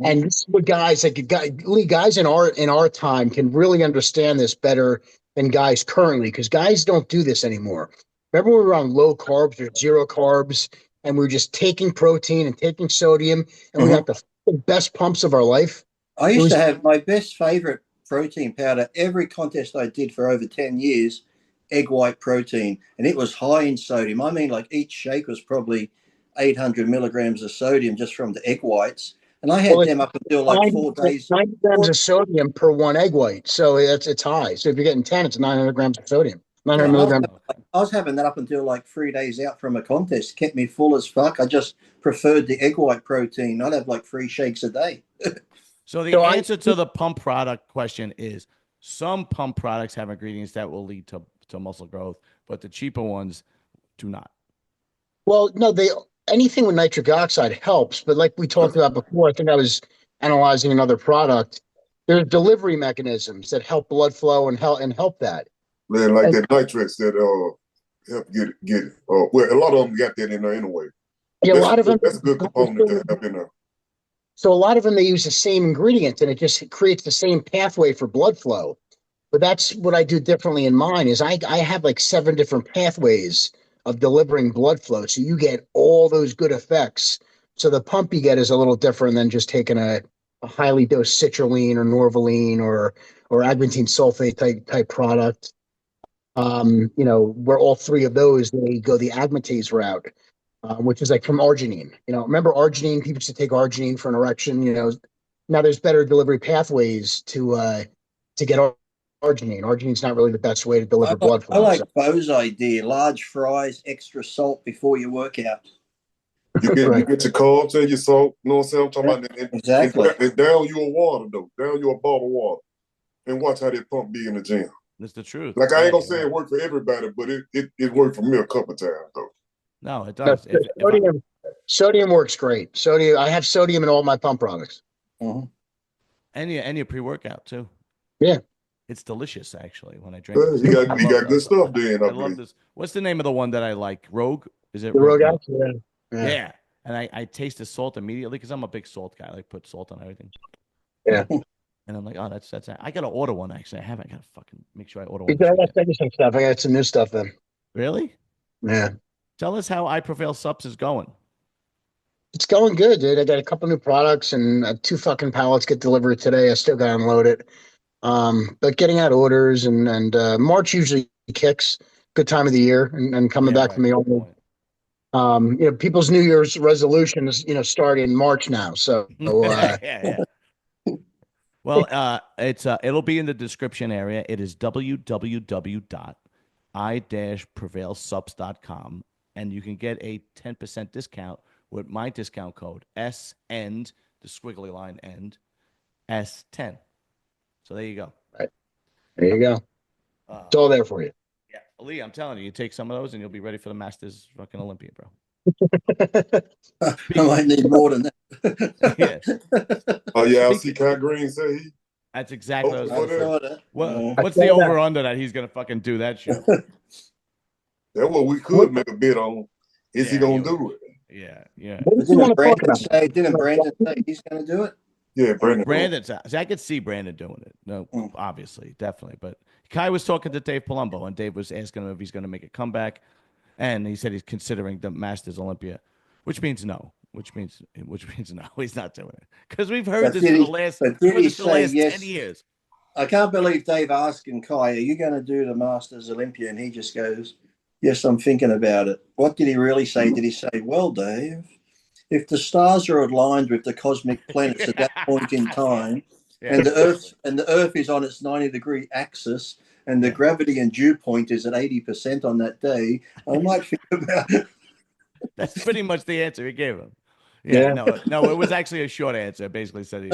And this is what guys in our time can really understand this better than guys currently, because guys don't do this anymore. Remember, we were on low carbs or zero carbs, and we were just taking protein and taking sodium, and we got the best pumps of our life. I used to have my best favorite protein powder. Every contest I did for over 10 years, egg white protein, and it was high in sodium. I mean, like each shake was probably 800 milligrams of sodium just from the egg whites. And I had them up until like 4 days. 90 grams of sodium per one egg white. So it's high. So if you're getting 10, it's 900 grams of sodium. 900 Yeah, milligrams. I was having that up until like 3 days out from a contest. Kept me full as fuck. I just preferred the egg white protein. I'd have like 3 shakes a day. So the answer to the pump product question is some pump products have ingredients that will lead to muscle growth, but the cheaper ones do not. Well, no, anything with nitric oxide helps, but like we talked about before, I think I was analyzing another product. There's delivery mechanisms that help blood flow and help that. Man, like that nitrates that help get it. Well, a lot of them got that in there anyway. Yeah, a lot of them. That's a good component to have in there. So a lot of them, they use the same ingredients, and it just creates the same pathway for blood flow. But that's what I do differently in mine is I have like 7 different pathways of delivering blood flow. So you get all those good effects. So the pump you get is a little different than just taking a a highly dosed citrulline or norvaline or agmatine sulfate type product. Where all three of those, they go the agmatase route, which is like from arginine. Remember arginine? People used to take arginine for an erection. Now there's better delivery pathways to get arginine. Arginine's not really the best way to deliver blood I flow. like Bo's idea: large fries, extra salt before your workout. You get Right. you get your carbs and your salt. You know what I'm saying? I'm talking about that. Exactly. And down your water though. Down your bottle of water. And watch how that pump be in the gym. That's the truth. Like I ain't gonna say it worked for everybody, but it worked for me a couple of times though. No, it does. Sodium works great. Sodium. I have sodium in all my pump products. Mm-hmm. And your pre-workout too. Yeah. It's delicious, actually, when I drink it. You got good stuff then. I love this. What's the name of the one that I like? Rogue? Is it The Rogue? Yeah. And I taste the salt immediately because I'm a big salt guy. I like put salt on everything. Yeah. And I'm like, oh, that's I gotta order one actually. I haven't. I gotta fucking make sure I order I one. got to some stuff. I got some new stuff then. Really? Yeah. Tell us how I Prevail Subs is going. It's going good, dude. I got a couple new products and 2 fucking pallets get delivered today. I still got to unload it. But getting out orders and March usually kicks. Good time of the year and coming back from the old. People's New Year's resolutions, start in March now. So yeah. Well, it'll be in the description area. It is www.i-prevailsubs.com, and you can get a 10% discount with my discount code SEND, the squiggly line end, S10. So there you go. Right. There you go. It's all there for you. Yeah, Lee, I'm telling you, you take some of those and you'll be ready for the Masters fucking Olympia, bro. I might need more than that. Yeah. Oh yeah, I see Kai Green say he. That's exactly what I was Oh, gonna say. What's the over under that he's gonna fucking do that show? That's what we could make a bid on. Is he gonna do it? Yeah. Didn't Brandon say he's gonna do it? Yeah, Brandon. See, I could see Brandon doing it. No, obviously, definitely. But Kai was talking to Dave Palumbo, and Dave was asking him if he's going to make a comeback, and he said he's considering the Masters Olympia, which means no. Which means no. He's not doing it because we've heard this for the last 10 years. I can't believe Dave asking Kai, "Are you going to do the Masters Olympia?" And he just goes, "Yes, I'm thinking about it." What did he really say? Did he say, "Well, Dave, if the stars are aligned with the cosmic planets at that point in time, and the Earth is on its 90-degree axis, and the gravity and dew point is at 80% on that day, I might think about it." That's pretty much the answer he gave him. Yeah. No, it was actually a short answer. It basically said,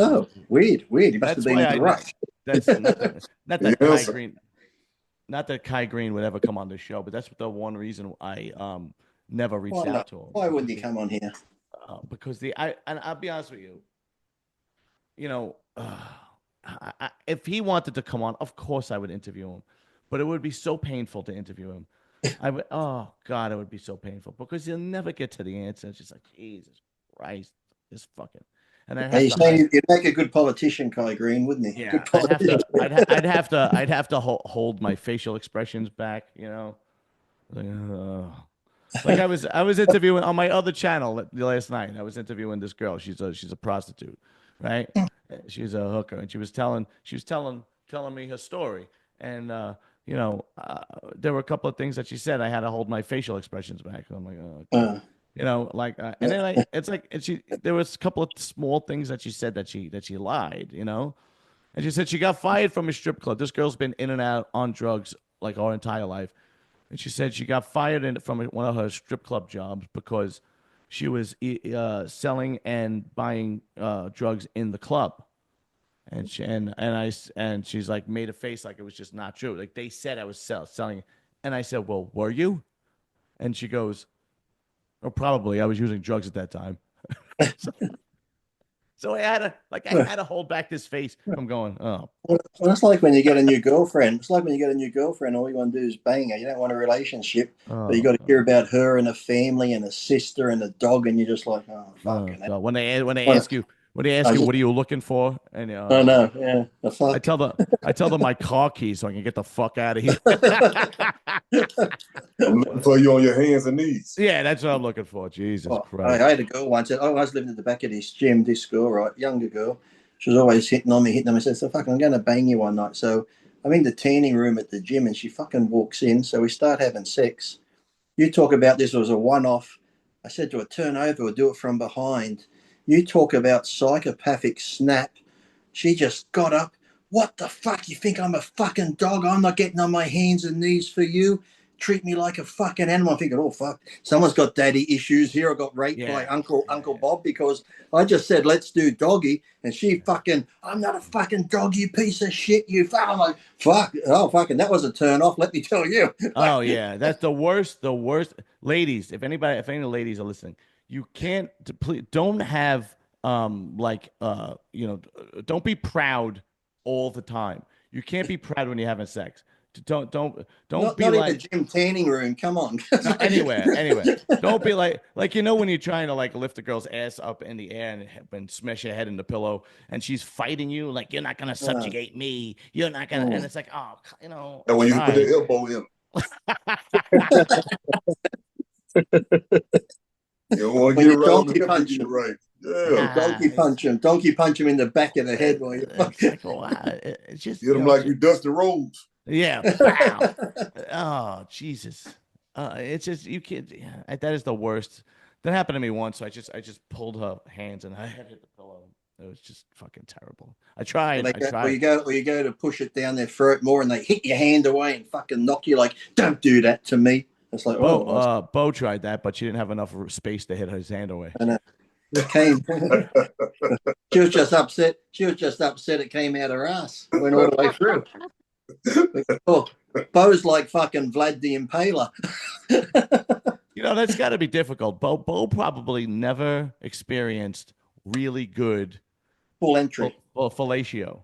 weird. He must have been in a rush. That's not that Kai Green. Not that Kai Green would ever come on the show, but that's the one reason I never reached out to him. Why wouldn't he come on here? Because I'll be honest with you. If he wanted to come on, of course I would interview him, but it would be so painful to interview him. Oh God, it would be so painful because you'll never get to the answer. It's just like Jesus Christ, this fucking. And you're saying you'd make a good politician, Kai Green, wouldn't he? Yeah, I'd have to hold my facial expressions back. Like I was interviewing on my other channel last night. I was interviewing this girl. She's a prostitute, right? She's a hooker, and she was telling me her story. And there were a couple of things that she said. I had to hold my facial expressions back. I'm like, oh, and then there was a couple of small things that she said that she lied, and she said she got fired from a strip club. This girl's been in and out on drugs like her entire life. And she said she got fired from one of her strip club jobs because she was selling and buying drugs in the club. And she's like made a face like it was just not true. Like they said I was selling. And I said, well, were you? And she goes, oh, probably. I was using drugs at that time. So I had to hold back this face from going, oh. Well, it's like when you get a new girlfriend. It's like when you get a new girlfriend, all you want to do is bang her. You don't want a relationship, but you got to hear about her and a family and a sister and a dog, and you're just like, oh, fucking hell. When they ask you, what are you looking for? And oh no, yeah, I tell them my car keys so I can get the fuck out of here. I'm looking for you on your hands and knees. Yeah, that's what I'm looking for. Jesus Christ! I had a girl once. I was living at the back of this gym, this girl, right, younger girl, She was always hitting on me. I said, so fucking, I'm going to bang you one night. So I'm in the tanning room at the gym and she fucking walks in. So we start having sex. You talk about this was a one-off. I said to her, turn over or do it from behind. You talk about psychopathic snap. She just got up. What the fuck? You think I'm a fucking dog? I'm not getting on my hands and knees for you. Treat me like a fucking animal. I'm thinking, oh fuck, someone's got daddy issues here. I got raped by Uncle Bob because I just said let's do doggy, and she fucking, I'm not a fucking dog, you piece of shit, you fuck. I'm like, fuck, oh fucking, that was a turn off. Let me tell you. Oh yeah, that's the worst. The worst, ladies. If any ladies are listening, you can't. Please don't have don't be proud all the time. You can't be proud when you're having sex. Don't not, be not like in the gym tanning room. Come on. anywhere. Don't be like when you're trying to like lift a girl's ass up in the air and smash your head in the pillow, and she's fighting you like you're not gonna subjugate me. You're not gonna, and it's like And when you put the elbow in, you don't want to get around the punch him. Right. Yeah. Donkey punch him in the back of the head while you it's just get him like you Dusty Rhodes. Yeah. Wow. Oh, Jesus. It's just you can't. That is the worst. That happened to me once. So I just pulled her hands and I hit the pillow. It was just fucking terrible. I tried. Or you go to push it down their throat more, and they hit your hand away and fucking knock you. Like, don't do that to me. It's like, Bo tried that, but she didn't have enough space to hit his hand away. And it came. She was just upset. It came out her ass. Went all the way through. Oh, Bo's like fucking Vlad the Impaler. That's got to be difficult. Bo probably never experienced really good full entry fellatio.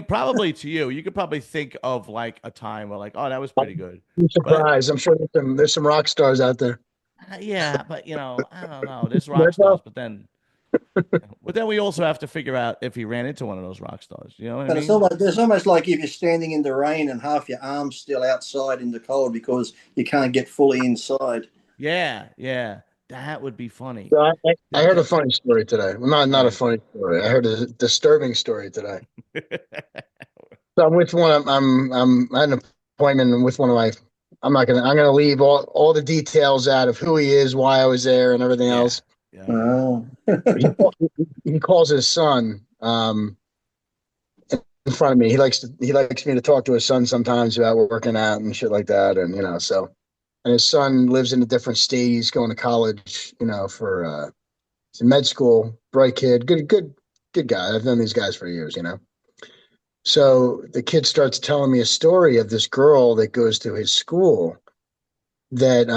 Probably to you. You could probably think of like a time where like, oh, that was pretty good. I'm surprised. I'm sure there's some rock stars out there. Yeah, but I don't know. There's rock stars, but then we also have to figure out if he ran into one of those rock stars. You know what I mean? It's almost like if you're standing in the rain and half your arm's still outside in the cold because you can't get fully inside. Yeah. That would be funny. So I heard a funny story today. Well, not a funny story. I heard a disturbing story today. So I'm with I'm at an appointment with one of my. I'm gonna leave all the details out of who he is, why I was there, and everything else. Yeah. Oh. he calls his son in front of me. He likes me to talk to his son sometimes about working out and shit like that, and so. And his son lives in a different state. He's going to college, for he's in med school. Bright kid, good guy. I've known these guys for years, So the kid starts telling me a story of this girl that goes to his school that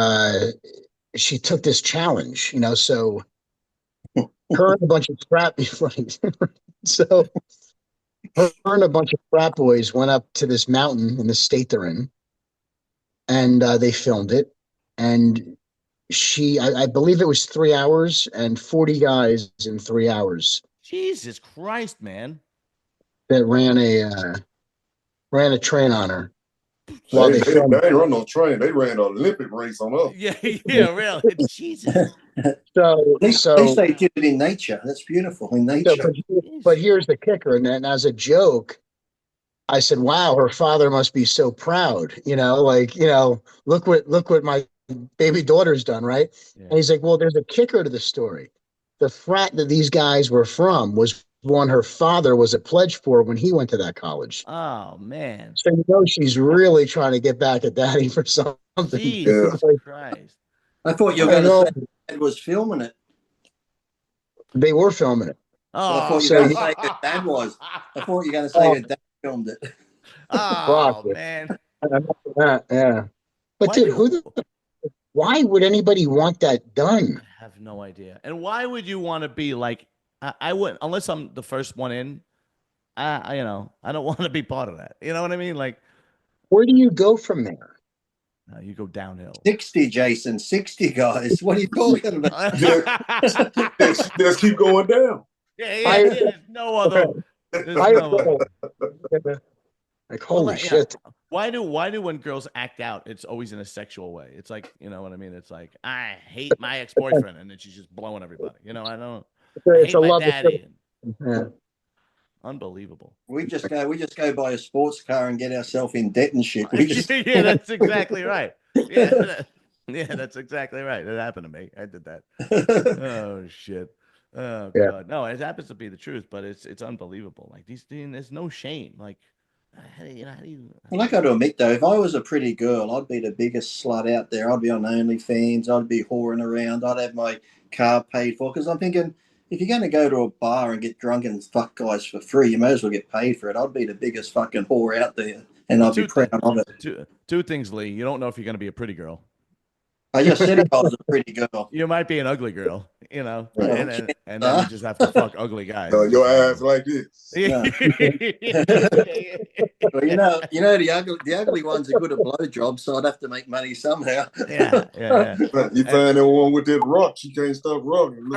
she took this challenge, So her and a bunch of frat so her and a bunch of frat boys went up to this mountain in the state they're in. And they filmed it, and I believe it was 3 hours and 40 guys in 3 hours. Jesus Christ, man! That ran a train on her. They didn't run no train. They ran an Olympic race on us. Yeah, really. Jesus. So at least they did it in nature. That's beautiful in nature. But here's the kicker, and then as a joke, I said, "Wow, her father must be so proud." Look what my baby daughter's done, right? Yeah. And he's like, "Well, there's a kicker to the story. The frat that these guys were from was one her father was a pledge for when he went to that college." Oh man! So she's really trying to get back at daddy for something. Jesus Christ! I thought you were going to say Dad was filming it. They were filming it. Oh, I thought you were going to say that Dad was. I thought you were going to say that Dad filmed it. Oh man! Yeah, but dude, why would anybody want that done? I have no idea. And why would you want to be like? I wouldn't, unless I'm the first one in. I don't want to be part of that. You know what I mean? Like, where do you go from there? You go downhill. 60, Jason. 60 guys. What are you talking about? Just keep going down. Yeah. There's no other. Like, holy shit. Why do when girls act out, it's always in a sexual way? It's like, you know what I mean? It's like, I hate my ex-boyfriend, and then she's just blowing everybody. I don't. It's a love daddy. Yeah. Unbelievable. We just go buy a sports car and get ourselves in debt and shit. We just Yeah, that's exactly right. Yeah, yeah, that's exactly right. That happened to me. I did that. Oh shit. Oh Yeah. god. No, it happens to be the truth, but it's unbelievable. Like there's no shame. Like, how do you, how do you? Well, I got to admit though, if I was a pretty girl, I'd be the biggest slut out there. I'd be on OnlyFans. I'd be whoring around. I'd have my car paid for. Because I'm thinking, if you're going to go to a bar and get drunk and fuck guys for free, you may as well get paid for it. I'd be the biggest fucking whore out there, and Well, I'd be proud of it. two things, Lee. You don't know if you're going to be a pretty girl. I just said if I was a pretty girl. You might be an ugly girl, you know, Well, and then you just have to fuck ugly guys. Your ass like this. No. Well, the ugly ones are good at blowjobs, so I'd have to make money somehow. Yeah. You find that one with that rock, she can't stop rocking.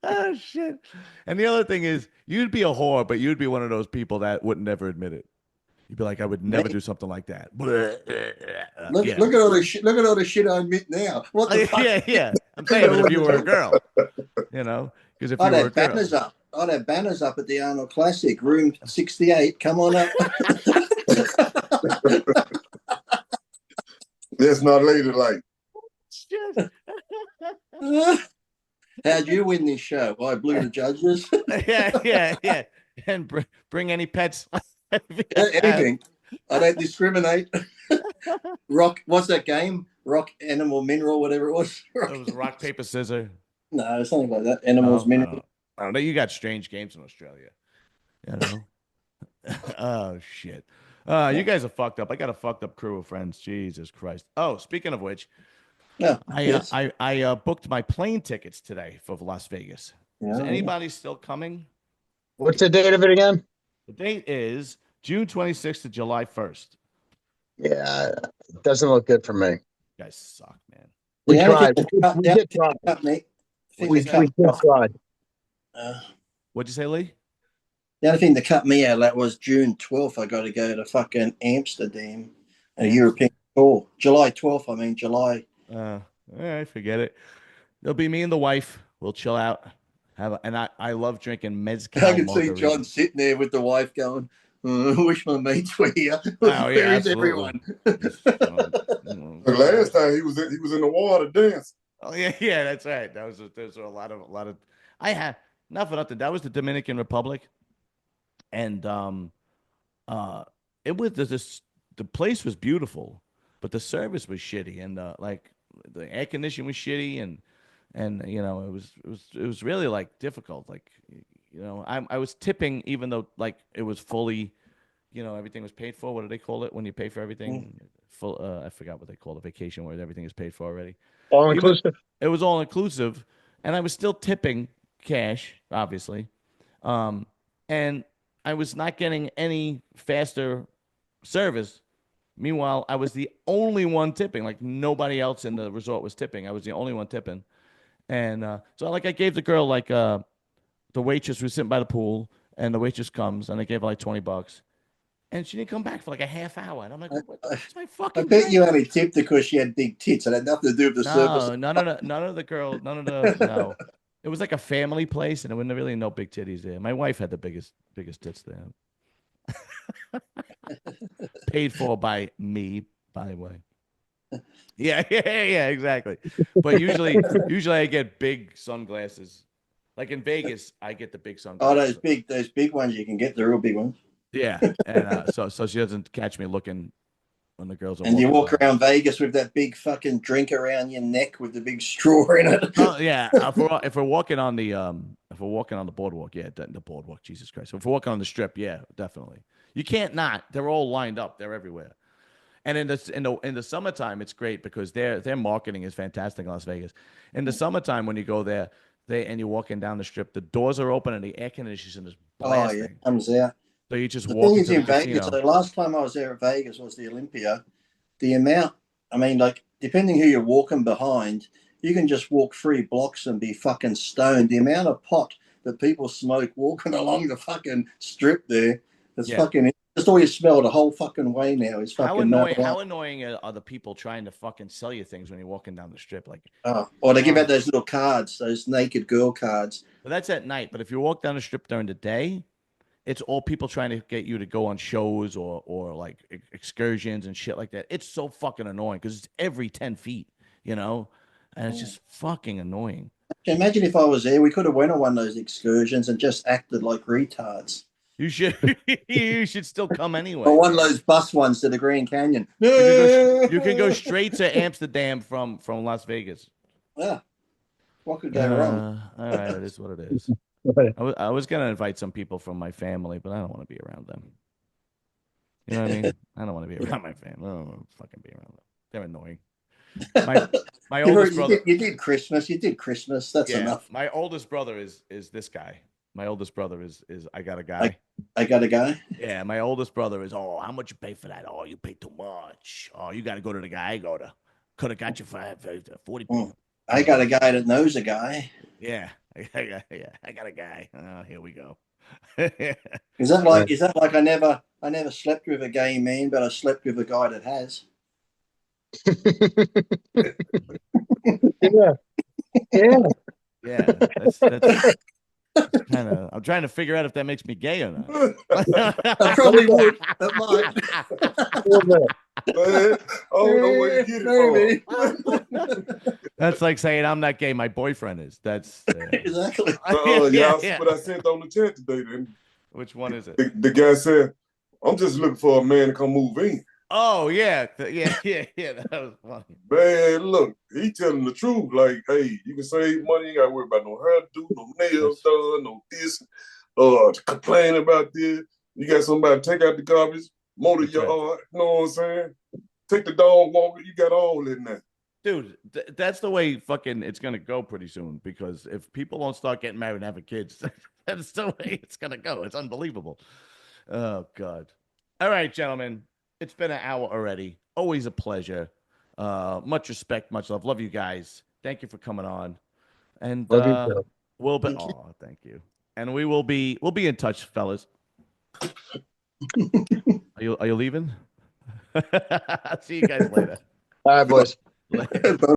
Oh shit! And the other thing is, you'd be a whore, but you'd be one of those people that would never admit it. You'd be like, I would never do something like that. Look at all the shit. Look at all the shit I admit now. What the fuck? Yeah. I'm saying, but if you were a girl, you know, because if you I'd were a have girl, banners up. I'd have banners up at the Arnold Classic, room 68. Come on up. That's not ladylike. How'd you win this show? I blew the judges. yeah. And bring any pets. Anything. I don't discriminate. Rock. What's that game? Rock, animal, mineral, whatever it was. It was rock, paper, scissors. No, something like that. Animals, mineral. I don't know. You got strange games in Australia. You know? Oh shit. You guys are fucked up. I got a fucked up crew of friends. Jesus Christ. Oh, speaking of which, I booked my plane tickets today for Las Vegas. Is anybody still coming? What's the date of it again? The date is June 26th to July 1st. Yeah, it doesn't look good for me. You guys suck, man. We tried. We did try. We did try. What'd you say, Lee? The only thing that cut me out of that was June 12th. I got to go to fucking Amsterdam, a European tour. July 12th, I mean, July. All right, forget it. It'll be me and the wife. We'll chill out. I love drinking mezcal. I can see John sitting there with the wife going, wish my mates were here. Where is everyone? The last time he was in the water dancing. Oh yeah, that's right. Those were a lot of. I had not for nothing. That was the Dominican Republic, and it was the place was beautiful, but the service was shitty, and like the air conditioning was shitty, and you know it was really like difficult. Like you know I was tipping even though like it was fully, you know, everything was paid for. What do they call it when you pay for everything? Full. I forgot what they call it. Vacation where everything is paid for already. All inclusive. It was all inclusive, and I was still tipping cash, obviously, and I was not getting any faster service. Meanwhile, I was the only one tipping. Like nobody else in the resort was tipping. I was the only one tipping, and so like I gave the girl like the waitress was sitting by the pool, and the waitress comes, and I gave her like $20. And she didn't come back for like a half hour. And I'm like, what's my fucking I bet drink? you only tipped because she had big tits. It had nothing to do with the service. No. It was like a family place, and there wasn't really no big titties there. My wife had the biggest tits there. Paid for by me, by the way. Yeah, exactly. But usually I get big sunglasses. Like in Vegas, I get the big sunglasses. Oh, those big ones you can get, the real big ones. Yeah, and so she doesn't catch me looking when the girls are. And you walk around Vegas with that big fucking drink around your neck with the big straw in it. Oh yeah, if we're walking on the boardwalk, yeah, the boardwalk, Jesus Christ. If we're walking on the strip, yeah, definitely. You can't not. They're all lined up. They're everywhere. And in the summertime, it's great because their marketing is fantastic in Las Vegas. In the summertime, when you go there, and you're walking down the strip, the doors are open and the air conditioning is blasting. Oh yeah, comes out. So you just the walk thing is into in the Vegas. casino. So last time I was there at Vegas was the Olympia. The amount, I mean, like depending who you're walking behind, you can just walk 3 blocks and be fucking stoned. The amount of pot that people smoke walking along the fucking strip there, it's fucking Just all you smell the whole fucking way now is How fucking annoying? marijuana. How annoying are the people trying to fucking sell you things when you're walking down the strip? Like, Or they give out those little cards, those naked girl cards. but that's at night. But if you walk down the strip during the day, it's all people trying to get you to go on shows or like excursions and shit like that. It's so fucking annoying because it's every 10 feet, you know, and it's just fucking annoying. Imagine if I was there, we could have went on one of those excursions and just acted like retards. You should you should still come anyway. Or one of those bus ones to the Grand Canyon. You can go straight to Amsterdam from Las Vegas. Yeah. What could go wrong? All right, it is what it is. I was gonna invite some people from my family, but I don't want to be around them. You know what I mean? I don't want to be around my family. I don't want to fucking be around them. They're annoying. My oldest brother. You did Christmas. You did Christmas. That's enough. My oldest brother is this guy. My oldest brother is I got a guy. I got a guy. Yeah, my oldest brother is. Oh, how much you pay for that? Oh, you pay too much. Oh, you got to go to the guy I go to. Could have got you for 40. I got a guy that knows a guy. Yeah, I got a guy. Oh, here we go. Is that like I never slept with a gay man, but I slept with a guy that has. Yeah. That's kind of. I'm trying to figure out if that makes me gay or not. I probably would. It might. Man, I don't know where you get it from. That's like saying I'm not gay. My boyfriend is. That's exactly. Yeah, but I sent on the chat today. Then which one is it? The guy said, "I'm just looking for a man to come move in." Oh yeah. That was funny. Man, look, he telling the truth. Like, hey, you can save money. You ain't got to worry about no hairdo, no nails done, no this. Complain about this. You got somebody to take out the garbage, motor your yard. You know what I'm saying? Take the dog walker. You got all in there. Dude, that's the way fucking it's gonna go pretty soon. Because if people don't start getting married and having kids, that's the way it's gonna go. It's unbelievable. Oh God. All right, gentlemen. It's been an hour already. Always a pleasure. Much respect, much love. Love you guys. Thank you for coming on. And we'll be thank you. And we'll be in touch, fellas. Are you leaving? See you guys later. All right, boys. Later.